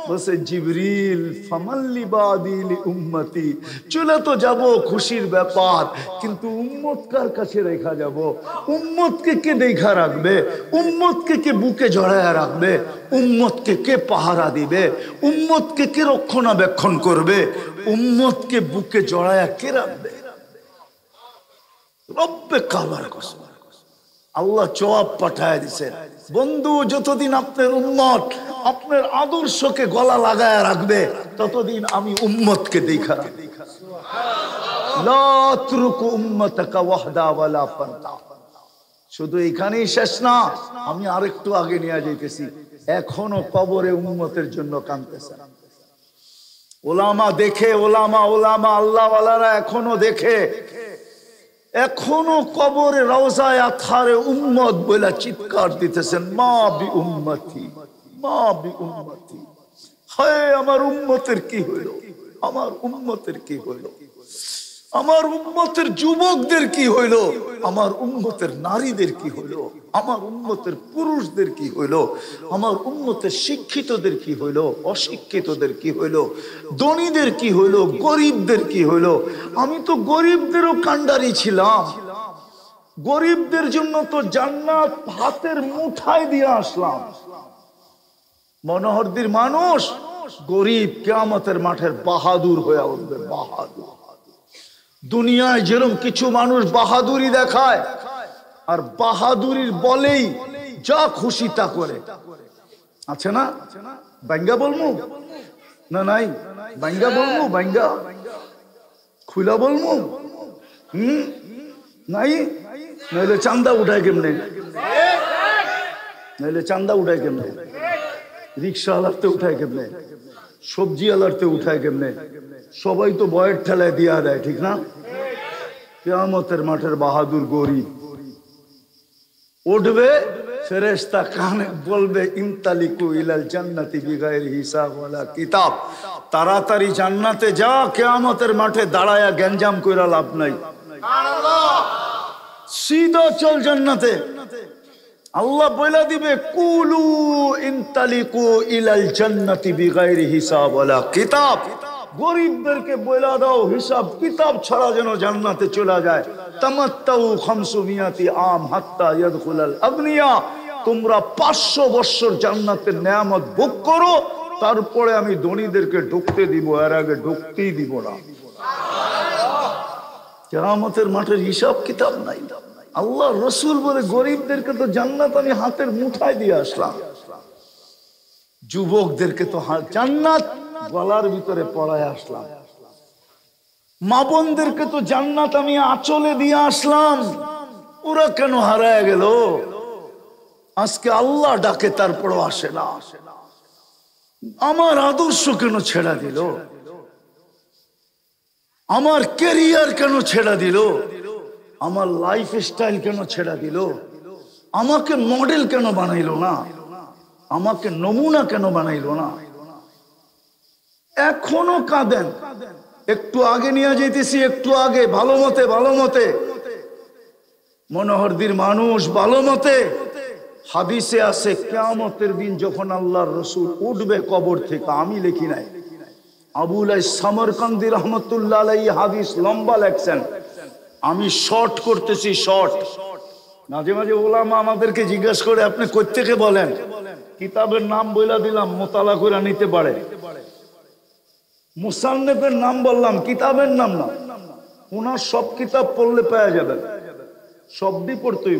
বলছে জিবরিল ফামাল্লি বাদিল উম্মতি, চলে তো যাব খুশির ব্যাপার, কিন্তু উম্মত কার কাছে রেখা যাব? উম্মতকে কে দেখা রাখবে? উম্মতকে কে বুকে জড়ায়া রাখবে? উম্মতকে কে পাহারা দিবে? উম্মতকে কে রক্ষণাবেক্ষণ করবে? উম্মতকে বুকে জড়ায়া কে রাখবে? রব্বে কাবার কসম, আল্লাহ জবাব পাঠায় দিছেন, বন্ধু যতদিন আপনার উম্মত আপনার আদর্শকে গলা লাগায় রাখবে, ততদিন আমি উম্মতকে দেখা রাখবো। লা তুরকু উম্মতাকা ওয়াহদা ওয়ালা ফারদা। শুধু এখানেই শেষ না, আমি আরেকটু আগে নিয়ে যাইতেছি। এখনো কবরে উম্মতের জন্য কাঁদতেছে ওলামা, দেখে ওলামা আল্লাহওয়ালারা এখনো দেখে, এখনো কবরে রওজায়ে আতহারে উম্মত বলে চিৎকার দিতেছেন, মা বি উম্মতি, মা বি উম্মতি। হায় আমার উম্মতের কি হইল, আমার উম্মতের কি হইল, আমার উম্মতের যুবকদের কি হইল, আমার উম্মতের নারীদের কি হইল, আমার উম্মতের পুরুষদের কি হইল, আমার উম্মতের শিক্ষিতদের কি হইল, অশিক্ষিতদের কি হইল, ধনীদের কি হইল, গরিবদের কি হইল। আমি তো গরিবদেরও কাণ্ডারি ছিলাম, গরিবদের জন্য তো জান্নাত হাতের মুঠায় দিয়ে আসলাম। মনোহরদীর মানুষ গরিব কিয়ামতের মাঠের বাহাদুর হয়ে উঠবে, বাহাদুর। দুনিয়ায় যেরকম কিছু মানুষ বাহাদুরি দেখায় আর বাহাদুরির বলেই যা খুশি তা করে, আছে না? বাঙ্গা বলমু না? নাই বাঙ্গা বলমু? বাঙ্গা খুলা বলমু? নাই? নাইলে চান্দা উঠায় কেমনে? নাইলে চান্দা উঠায় কেমনে? রিক্সা আলারতে উঠায় কেমনে? সবজি আলারতে উঠায় কেমনে? সবাই তো বয়ের ঠেলায় দিয়া দেয়, ঠিক না? কিয়ামতের মাঠের বাহাদুর গরিব উঠবে, ফেরেশতা কানে বলবে ইনতালিকু ইলাল জান্নাতি বিগাইরি হিসাব ওয়ালা কিতাব, তাড়াতাড়ি জান্নাতে যা, কিয়ামতের মাঠে দাঁড়ায়া গ্যাঞ্জাম কইরা লাভ নাই, সিধা চল জান্নাতে। আল্লাহ বলে দিবে কুলু ইনতালিকু ইলাল জান্নাতি বিগাইরি হিসাব ওয়ালা কিতাব। গরিবদেরকে বলে দাও হিসাব কিতাব ছাড়া যেন জান্নাতে চলে যায়। তামাত্তাউ 500 আম হাত্তা ইয়াদখুলাল আগনিয়া, তোমরা 500 বছর জান্নাতের নেয়ামত ভোগ করো, তারপরে আমি ধনীদেরকে ঢুকতে দিব, এর আগে ঢুকতেই দিব না। কিয়ামতের মাঠের হিসাব কিতাব নাই। আল্লাহ রসুল বলে গরিবদেরকে তো জান্নাত আমি হাতের মুঠায় দিয়ে আসলাম, যুবকদেরকে তো জান্নাত গলার ভিতরে পড়ায় আসলাম, মা বোনদেরকে তো জান্নাত আমি আঁচলে দিয়ে আসলাম। ওরা কেন হারায় গেল? আজকে আল্লাহ ডাকে তারপরও আসে না। আমার আদর্শ কেন ছেড়া দিল? আমার ক্যারিয়ার কেন ছেড়া দিল? আমার লাইফ স্টাইল কেন ছেড়া দিল? আমাকে মডেল কেন বানাইলো না? আমাকে নমুনা কেন বানাইলো না? এখনো কাঁদেন। একটু আগে নিয়ে যেতেছি, একটু আগে ভালো মতে মনোহরদীর মানুষ ভালো মতে হাদিসে আছে, কিয়ামতের দিন যখন আল্লাহর রাসূল উঠবে কবর থেকে, আমি লিখি নাই, আবুল সামরকান্দি রহমতুল্লাহ আলাইহি হাদিস লম্বা লেখছেন, আমি শর্ট করতেছি, শর্ট। মাঝে মাঝে ওলামা আমাদেরকে জিজ্ঞাসা করে আপনি কই থেকে বলেন, কিতাবের নাম বইলা দিলাম, মোতালা করে নিতে পারে। মুসান্নেফের নাম বললাম, কিতাবের নাম না। ওনার সব কিতাব পড়লে পাওয়া যাবে, সবই পড়তেই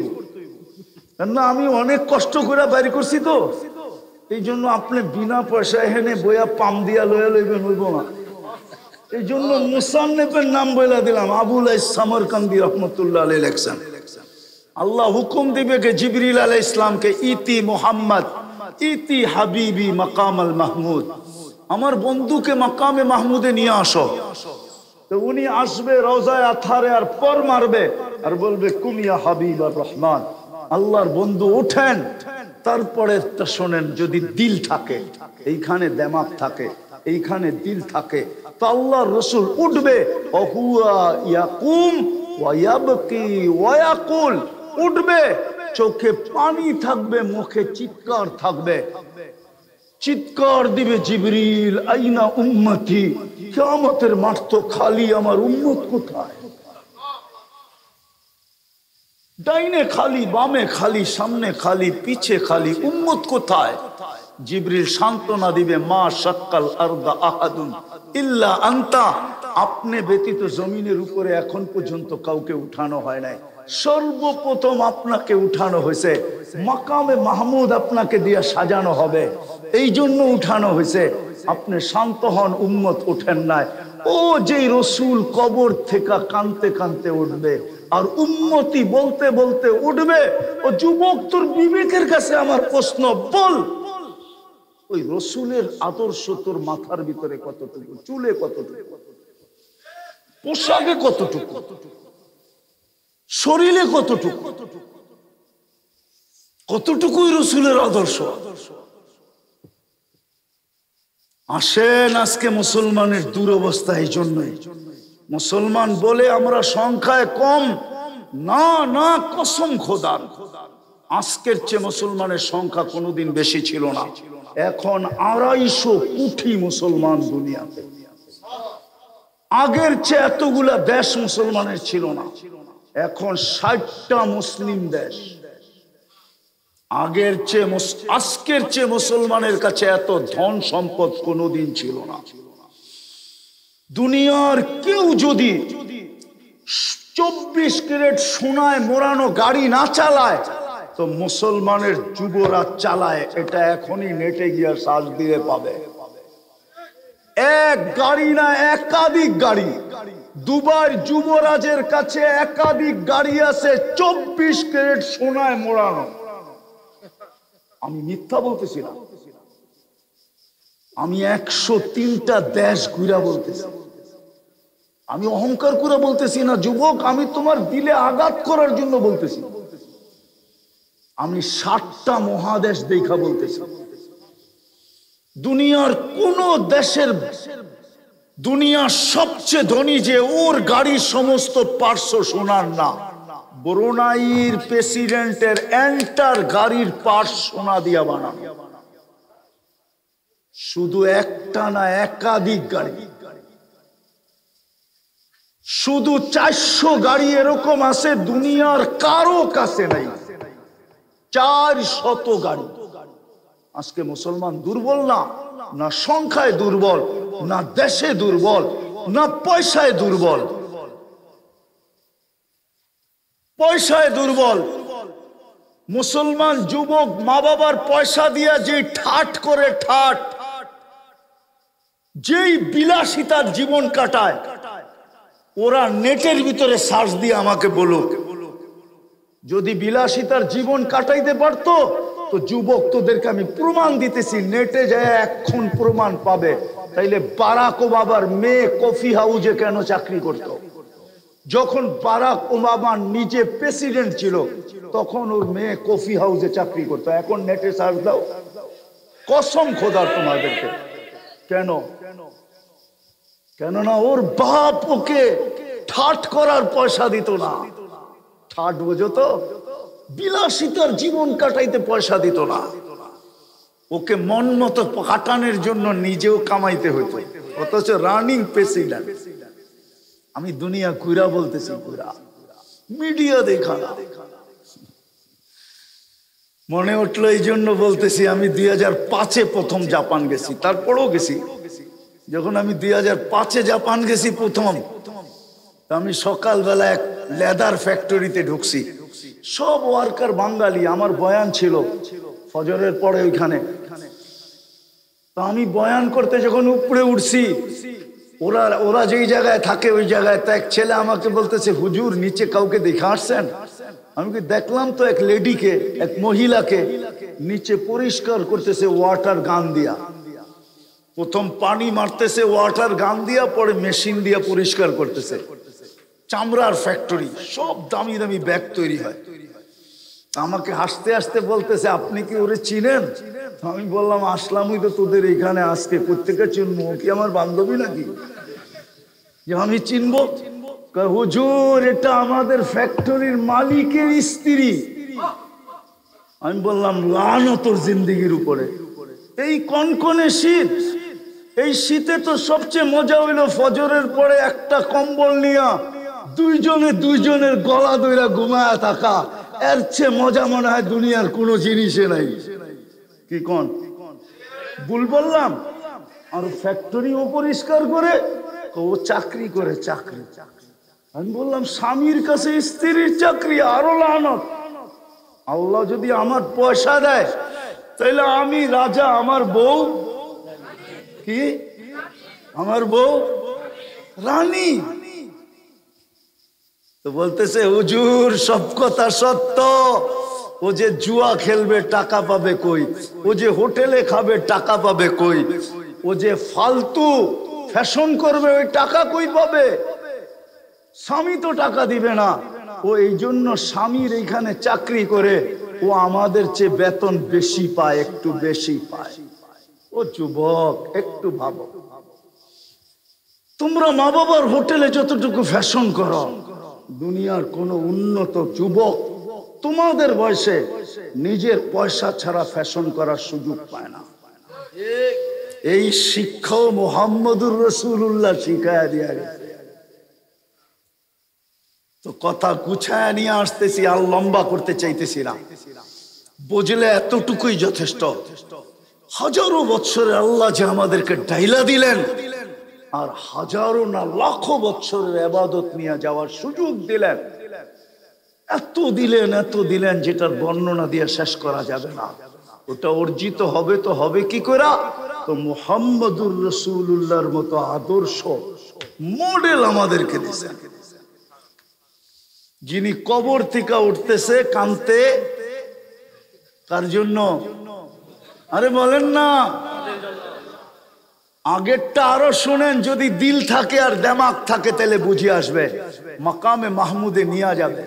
না। আমি অনেক কষ্ট করে বাইর করছি তো, এই জন্য আপনি বিনা পয়সায় হেনে বইয়া পাম দিয়া লইয়া লইবেন, হইব না। এই জন্য মুসান্নেফের নাম বইলা দিলাম, আবুল সামরকান্দি রহমতুল্লাহ আলাইহি লেখছেন। আল্লাহ হুকুম দিবে কে জিবরিল আলাইহিস সালামকে, ইতি মুহাম্মদ ইতি হাবিবি মাকাম আল মাহমুদ, আমার বন্ধুকে মাকামে মাহমুদে নিয়ে আসো। তো উনি আসবে রওজায়ে আতহারে আর পর মারবে আর বলবে কুমিয়া হাবিব আর রহমান, আল্লাহর বন্ধু উঠেন, তারপরে শোনেন, যদি দিল থাকে, এইখানে দিমাগ থাকে, এইখানে দিল থাকে, তো আল্লাহর রাসূল উঠবে, ওহুয়া ইয়াকুম ওয়া ইয়াবকি ওয়া ইয়াকুল, উঠবে, চোখে পানি থাকবে, মুখে চিৎকার থাকবে, চিৎকার দিবে জিবরিল আইনা উম্মতি, কিয়ামতের মাঠ তো খালি, আমার উম্মত কোথায়? ডাইনে খালি, বামে খালি, সামনে খালি, পিছে খালি, উম্মত কোথায়? জিবরিল সান্ত্বনা দিবে, মা শাক্কাল আরদা আহাদুন ইল্লা আনতা, আপনি ব্যতীত জমিনের উপরে এখন পর্যন্ত কাউকে উঠানো হয় নাই, সর্বপ্রথম আপনাকে উঠানো হয়েছে, মাকামে মাহমুদ আপনাকে দিয়ে সাজানো হবে, এই জন্য উঠানো হয়েছে। আপনি শান্ত হন, উম্মত ওঠেন নাই। ও যেই রসুল কবর থেকে কানতে কানতে উঠবে, আর উম্মতি বলতে বলতে উঠবে। ও যুবক, তোর বিবেকের কাছে আমার প্রশ্ন, বল ওই রসুলের আদর্শ তোর মাথার ভিতরে কতটুকু, চুলে কতটুকু, পোশাকে কতটুকু, শরীরে কতটুকু, কতটুকুই রসুলের আদর্শ? আসেন, আজকে মুসলমানের দুরবস্থা এই জন্যই। মুসলমান বলে আমরা সংখ্যায় কম, না না, কসম খোদার, আজকের চেয়ে মুসলমানের সংখ্যা কোনোদিন বেশি ছিল না। এখন 250 কোটি মুসলমান দুনিয়াতে। আগের চেয়ে এতগুলা দেশ মুসলমানের ছিল না, এখন 60টা মুসলিম দেশ। আগের চেয়ে, আজকের চেয়ে মুসলমানের কাছে এত ধন সম্পদ কোনোদিন ছিল না। দুনিয়ার কেউ যদি 24 ক্যারেট সোনায় মোড়ানো গাড়ি না চালায়, তো মুসলমানের যুবরাজ চালায়। এটা এখনই নেটে গিয়ে সার্চ দিয়ে পাবে। এক গাড়ি না, একাধিক গাড়ি। দুবাই যুবরাজের কাছে একাধিক গাড়ি আছে 24 ক্যারেট সোনায় মোড়ানো। আমি মিথ্যা বলতেছি না, আমি 103টা দেশ ঘুরা বলতেছি। আমি অহংকার করে বলতেছি না যুবক, আমি তোমার দিলে আঘাত করার জন্য বলতেছি। আমি 60টা মহাদেশ দেখা বলতেছি। দুনিয়ার কোন দেশের, দুনিয়ার সবচেয়ে ধনী যে, ওর গাড়ি সমস্ত 500 সোনার না। ব্রুনাইয়ের প্রেসিডেন্টের এন্টার গাড়ির পার্টস সোনা দিয়া বানানো। শুধু একটা না, একাধিক গাড়ি। শুধু 400 গাড়ি এরকম আছে দুনিয়ার কারো কাছে নাই। 400 গাড়ি। আজকে মুসলমান দুর্বল না, না সংখ্যায় দুর্বল, না দেশে দুর্বল, না পয়সায় দুর্বল। পয়সায় দুর্বল। মুসলমান যুবক মা বাবার পয়সা দিয়া যে ঠাট করে, ঠাট, যেই বিলাসিতার জীবন কাটায়, ওরা নেটের ভিতরে সার্চ দিয়ে আমাকে বলুক, যদি বিলাসিতার জীবন কাটাইতে পারতো, তো যুবক তোদেরকে আমি প্রমাণ দিতেছি, নেটে যায় এখন প্রমাণ পাবে। তাইলে বারাক ওবামার মেয়ে কফি হাউজে কেন চাকরি করত? যখন বারাক ওবামা নিজে প্রেসিডেন্ট ছিল, তখন ওর মেয়ে কফি হাউজে চাকরি করতো। এখন নেটে সার্চ দাও, কসম খোদার তোমাদেরকে। কেন? কেননা ওর বাপ ওকে ঠাট করার পয়সা দিত না। ঠাট বোঝো তো, বিলাসিতার জীবন কাটাইতে পয়সা দিত না। ওকে মন মতো কাটানোর জন্য নিজেও কামাইতে হতো, অথচ রানিং প্রেসিডেন্ট। আমি দুনিয়া ঘুরা বলতেছি, ঘুরা মিডিয়া দেখা না। মনে উঠলো এই জন্য বলতেছি, আমি 2005-এ প্রথম জাপান গেছি, তারপরেও গেছি। যখন আমি 2005-এ জাপান গেছি প্রথম, আমি সকালবেলা এক লেদার ফ্যাক্টরিতে ঢুকছি। সব ওয়ার্কার বাঙালি। আমার বয়ান ছিল ফজরের পরে ওইখানে। তো আমি বয়ান করতে যখন উপরে উঠছি, ওরা যেই জায়গায় থাকে ওই জায়গায়, তা এক ছেলে আমাকে বলতেছে, হুজুর নিচে কাউকে দেখে আসছেন? আমি কি দেখলাম তো এক লেডিকে, এক মহিলাকে নিচে পরিষ্কার করতেছে ওয়াটার গান দিয়া। প্রথম পানি মারতেছে ওয়াটার গান দিয়া, পরে মেশিন দিয়া পরিষ্কার করতেছে। চামড়ার ফ্যাক্টরি, সব দামি দামি ব্যাগ তৈরি হয়। আমাকে হাসতে হাসতে বলতেছে, আপনি কি ওরে চিনেন? আমি বললাম, আসলামই তো তোদের এখানে আজকে, প্রত্যেকে চিনবো, কি আমার বান্ধবী নাকি যে আমি চিনবো? হুজুর, এটা আমাদের ফ্যাক্টরির মালিকের স্ত্রী। আমি বললাম, লানত তোর জিন্দেগির উপরে। এই কনকনে শীত, এই শীতে তো সবচেয়ে মজা হইলো ফজরের পরে একটা কম্বল নিয়া দুইজনের গলা দইরা ঘুমায়া থাকা। এর চেয়ে মজা মনে হয় দুনিয়ার কোনো জিনিসে নাই। কি কোন ভুল বললাম? আর ফ্যাক্টরিও পরিষ্কার করে, ও চাকরি করে, চাকরি। আমি বললাম, স্বামীর কাছে স্ত্রীর চাকরি, আরো লানত। আল্লাহ যদি আমার পয়সা দেয় তাহলে আমি রাজা, আমার বউ কি, আমার বউ রানী। তো বলতেছে, হুজুর সব কথা সত্য, ও যে জুয়া খেলবে টাকা পাবে কই, ও যে হোটেলে খাবে টাকা পাবে কই, ও যে ফালতু ফ্যাশন করবে ওই টাকা কই পাবে? স্বামী তো টাকা দিবে না। ও এই জন্য স্বামীর এইখানে চাকরি করে, ও আমাদের চেয়ে বেতন বেশি পায়, একটু বেশি পায়। ও যুবক, একটু ভাবো, তোমরা মা বাবার হোটেলে যতটুকু ফ্যাশন করো, দুনিয়ার কোন উন্নত যুবক তোমাদের বয়সে নিজের পয়সা ছাড়া ফ্যাশন করার সুযোগ পায় না। এই শিক্ষাও মুহাম্মদুর রাসূলুল্লাহ শিখায়া দিয়া গেছে। তো কথা গুছায় নিয়ে আসতেছি, আর লম্বা করতে চাইতেছি না, বুঝলে এতটুকুই যথেষ্ট। হাজারো বছরে আল্লাহ যে আমাদেরকে ডাইলা দিলেন, আর হাজারো না লাখো বছরের ইবাদত নিয়ে যাওয়ার সুযোগ দিলেন। এত দিলেন যেটার বর্ণনা দিয়ে শেষ করা যাবে না। ওটা অর্জিত হবে তো হবে কি করে? তো মুহাম্মদুর রাসূলুল্লাহর মতো আদর্শ মডেল আমাদেরকে দিয়েছেন, যিনি কবর থেকে উঠতেছে কানতে, তার জন্য। আরে বলেন না, আগেরটা আরো শুনেন, যদি দিল থাকে আর দিমাগ থাকে তাহলে বুঝে আসবে, মাকামে মাহমুদে নিয়ে যাবে।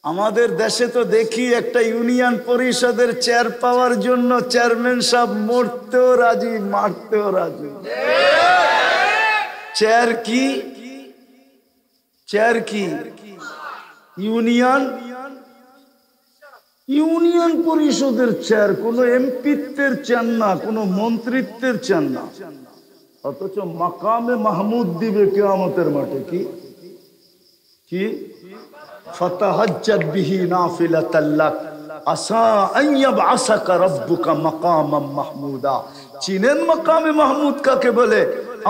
আমাদের দেশে তো দেখি একটা ইউনিয়ন পরিষদের চেয়ার পাওয়ার জন্য চেয়ারম্যান সাহেব মরতেও রাজি, মারতেও রাজি। চেয়ার কি, চেয়ার কি? ইউনিয়ন পরিষদের চেয়ার, কোন এমপিত্বের চেয়ার না, কোন মন্ত্রিত্বের চেয়ার না। অথচ মাকামে মাহমুদ দিবে কিয়ামতের মাঠে। কি কি? ফাতাহাজ্জাদ বিহি নাফিলাতাল লাক আসা আন ইয়াবআসাকা রাব্বুকা মাকামান মাহমুদা। চিনেন মাকামে মাহমুদ কাকে বলে?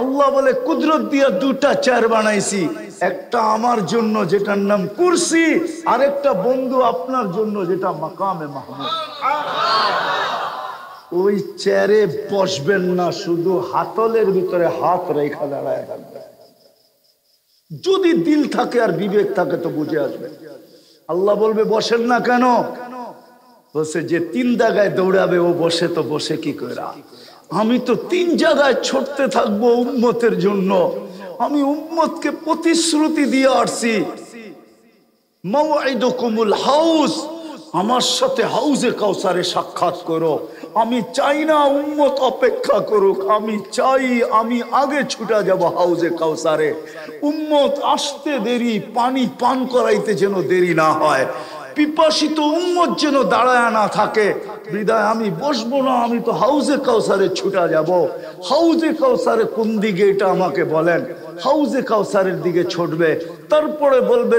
আল্লাহ বলে, কুদরত দিয়া দুটা চেয়ার বানাইছি, একটা আমার জন্য যেটার নাম কুরসি, আর একটা বন্ধু আপনার জন্য যেটা মাকামে মাহমুদ। ওই চেয়ারে বসবেন না, শুধু হাতলের ভিতরে হাত রেখা দাঁড়ায় থাকবেন। যদি দিল থাকে আর বিবেক থাকে তো বুঝে আসবে। আল্লাহ বলবে, বসেন না কেন? বসে যে 3 জায়গায় দৌড়াবে ও বসে, তো বসে কি করে? আমি তো 3 জায়গায় ছুটতে থাকবো উম্মতের জন্য। আমি উম্মতকে প্রতিশ্রুতি দিয়ে আসছি, মাওয়াইদুকুমুল হাউস, আমার সাথে হাউজে কাউসারে সাক্ষাৎ করো। আমি চাই না উম্মত অপেক্ষা করুক, আমি চাই আমি আগে ছুটা যাব হাউজে কাউসারে। উম্মত আসতে দেরি, পানি পান করাইতে যেন দেরি না হয়, পিপাসিত উম্মত যেন দাঁড়ায় না থাকে। বিদায় আমি বসবো না, আমি তো হাউজে কাউসারে ছুটা যাব। হাউজে কাউসারে কোন দিকে এটা আমাকে বলেন। হাউজে কাউসারের দিকে ছুটবে, তারপরে বলবে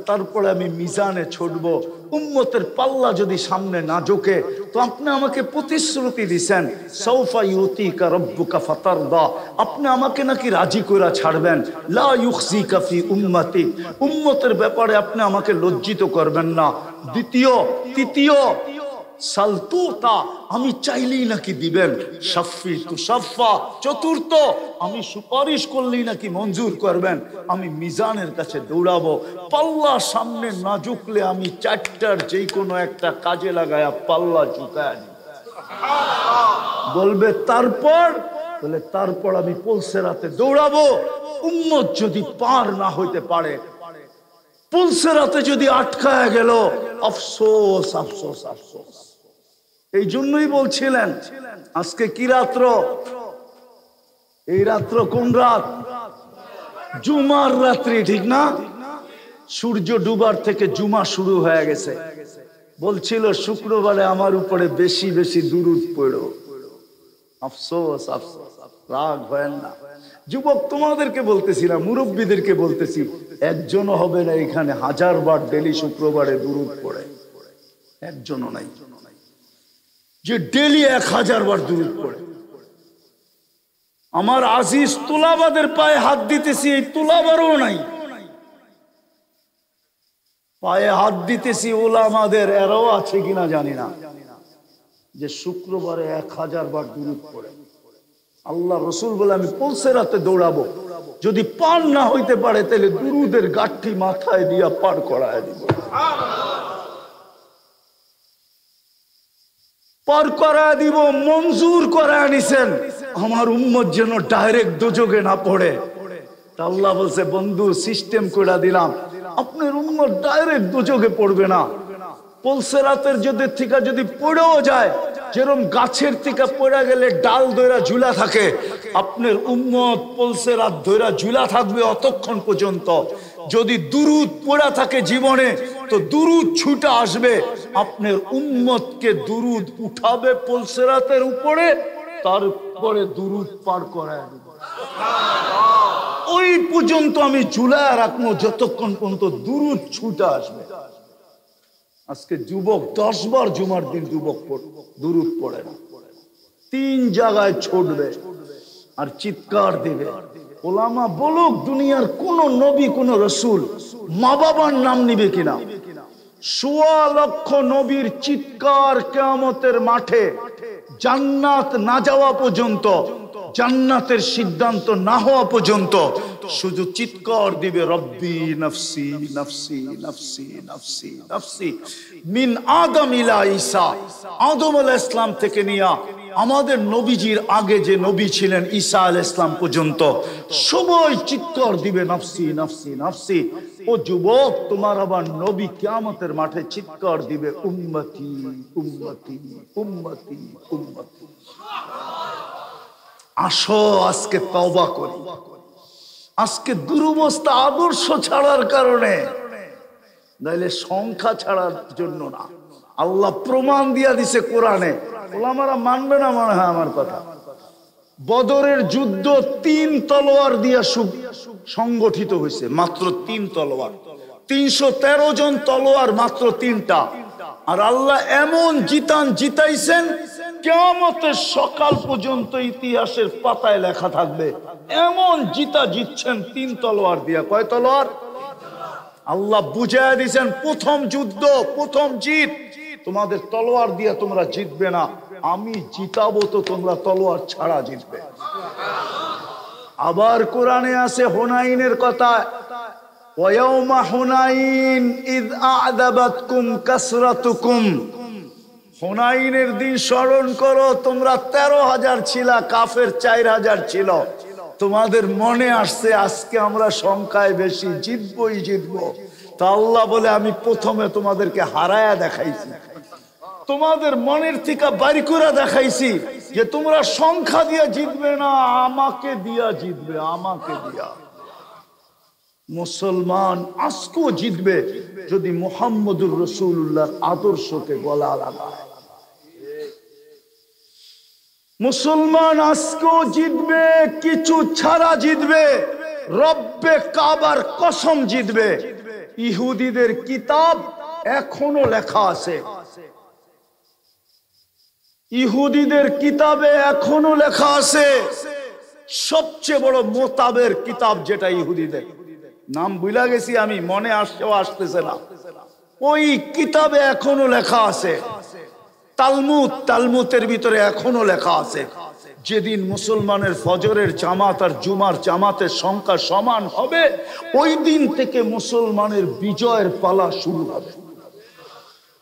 তারপরে আমি মিজানে ছুটবো। উম্মতের পাল্লা যদি সামনে না ঝোঁকে, তো আপনি আমাকে প্রতিশ্রুতি দিছেন, সাউফা ইউতিকা রাব্বুকা ফাতারদা, আপনি আমাকে নাকি রাজি করে ছাড়বেন। লা ইউখজিকা ফি উম্মতি, উম্মতের ব্যাপারে আপনি আমাকে লজ্জিত করবেন না। তৃতীয় সালতুতা, আমি চাইলেই নাকি দিবেন। শাফি তুশাফা, চতুর্থ আমি সুপারিশ করলেই নাকি মঞ্জুর করবেন। আমি মিজানের কাছে দৌড়াবো, পাল্লা সামনে না ঝুঁকলে আমি 4টার যে কোনো একটা কাজে লাগায়া পাল্লা ঝুঁকায় দিই। বলবে তারপর আমি পুলসেরাতে দৌড়াবো। উম্মত যদি পার না হইতে পারে, পুলসেরাতে যদি আটকায় গেল, আফসোস আফসোস আফসোস। এই জন্যই বলছিলেন আজকে কি রাত্র? এই রাত্র কোন রাত? জুমার রাত্রি, ঠিক না? সূর্য ডুবার থেকে জুমা শুরু হয়ে গেছে। বলছিল শুক্রবারে আমার উপরে বেশি বেশি দুরূদ পড়ো। আফসোস আফসোস, রাগ হয় না। যুবক তোমাদেরকে বলতেছি না, মুরব্বীদেরকে বলতেছি, একজনও হবে না এখানে 1000 বার ডেলি শুক্রবারে দুরূদ পড়ে। একজনও নাই যে ডেলি 1000 বার দুরূদ পড়ে। আমার আজিজ তুলাবাদের পায়ে হাত দিতেছি, এই তুলাবারও নাই। পায়ে হাত দিতেছি ওলামাদের, এরাও আছে কিনা জানি না, যে শুক্রবারে 1000 বার দুরূদ পড়ে। আল্লাহ রসুল বলে আমি পুলসেরাতে দৌড়াবো, যদি পার না হইতে পারে তাহলে দুরূদের গাঠি মাথায় দিয়া পার করায় দিব। পার করায় দিব, মঞ্জুর করায় নিছেন আমার উম্মত যেন ডাইরেক্ট দোজখে না পড়ে। আল্লাহ বলছে বন্ধু সিস্টেম করে দিলাম, আপনার উম্মত ডাইরেক্ট দোজখে পড়বে না। পুলসেরাতের যদি পড়েও যায়, যেরকম গাছের থেকে পড়ে গেলে ডাল ধইরা ঝুলা থাকে, আপনার উম্মত পুলসেরাত ধইরা ঝুলা থাকবে অতক্ষণ পর্যন্ত। যদি দুরূদ পড়া থাকে জীবনে, তো দুরূদ ছুটে আসবে, আপনার উম্মতকে দুরূদ উঠাবে পুলসেরাতের উপরে, তারপরে দুরূদ পার করায় দেবে। ওই পর্যন্ত আমি ঝুলায় রাখবো যতক্ষণ পর্যন্ত দুরূদ ছুটে আসবে। আজকে যুবক 10 বার জুমার দিন যুবক দুরূদ পড়ে না, 3 জায়গায় ছুটবে আর চিৎকার দিবে। ওলামা বলুক দুনিয়ার কোন নবী কোন রসুল মা বাবার নাম নিবে কিনা? 1.25 লক্ষ নবীর চিৎকার কিয়ামতের মাঠে, জান্নাত না যাওয়া পর্যন্ত, জান্নাতের সিদ্ধান্ত না হওয়া পর্যন্ত শুধু চিৎকার দিবে রব্বি নফসি নফসি নফসি নফসি নফসি। মিন আদম ইলা ঈসা, আদম আলাইহিস সালাম থেকে নিয়া আমাদের নবীজির আগে যে নবী ছিলেন ঈসা আলাইহিস সালাম পর্যন্ত সবাই চিৎকার দিবে নফসি নফসি নফসি। ও যুবক, তোমার আবার নবী কিয়ামতের মাঠে চিৎকার দিবে উম্মতি উম্মতি উম্মতি উম্মতি। আসো আজকে তওবা করি। আজকে দুরবস্থা আদর্শ ছাড়ার কারণে, নাইলে সংখ্যা ছাড়ার জন্য না। আল্লাহ প্রমাণ দিয়া দিছে কোরআনে, ওলামারা মানবে না মনে হয় আমার কথা। বদরের যুদ্ধ 3 তলোয়ার দিয়া সংগঠিত হয়েছে, মাত্র 3 তলোয়ার। 313 জন তলোয়ার, মাত্র 3টা। আর আল্লাহ এমন জিতাইছেন কিয়ামতের সকাল পর্যন্ত ইতিহাসের পাতায় লেখা থাকবে, এমন জিতছেন 3 তলোয়ার দিয়া। কয় তলোয়ার? আল্লাহ বুঝাইয়া দিয়েছেন প্রথম যুদ্ধ, প্রথম জিত তোমাদের তলোয়ার দিয়া তোমরা জিতবে না, আমি জিতাবো তো তোমরা তলোয়ার ছাড়া জিতবে। আবার কোরআনে আছে হুনাইনের কথা, ওয়ায়াউমা হুনাইন ইয আ'দাবাতকুম কাসরাতুকুম। হুনাইনের দিন স্মরণ করো, তোমরা 13,000 ছিলা, কাফের 4,000 ছিল। তোমাদের মনে আসছে আজকে আমরা সংখ্যায় বেশি, জিতবই জিতবো। তা আল্লাহ বলে আমি প্রথমে তোমাদেরকে হারায়া দেখাইছি, তোমাদের মনের থেকে বাড়ি করে দেখাইছি যে তোমরা সংখ্যা দিয়া জিতবে না, আমাকে দিয়া জিতবে, আমাকে দিয়া। মুসলমান আজকেও জিতবে যদি মুহাম্মদুর রাসূলুল্লাহর আদর্শকে গলা লাগায়। মুসলমান আজকেও জিতবে, কিছু ছাড়া জিতবে, রব্বে কাবার কসম জিতবে। ইহুদিদের কিতাব এখনো লেখা আছে, ইহুদিদের কিতাবে এখনো লেখা আছে। সবচেয়ে বড় মোতাবের কিতাব যেটা ইহুদিদের, নাম ভুলা গেছি আমি, মনে আসতেছে না। ওই কিতাবে এখনো লেখা আছে। তালমুদের ভিতরে এখনো লেখা আছে, যেদিন মুসলমানের ফজরের জামাত আর জুমার জামাতের সংখ্যা সমান হবে, ওই দিন থেকে মুসলমানের বিজয়ের পালা শুরু হবে।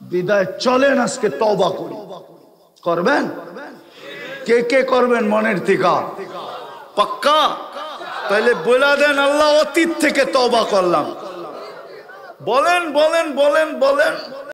বিদায় চলেন আজকে তওবা করি। করবেন? কে কে করবেন মনের থেকে? পাক্কা? তাহলে বলে দেন আল্লাহ অতীত থেকে তওবা করলাম, বলেন বলেন বলেন বলেন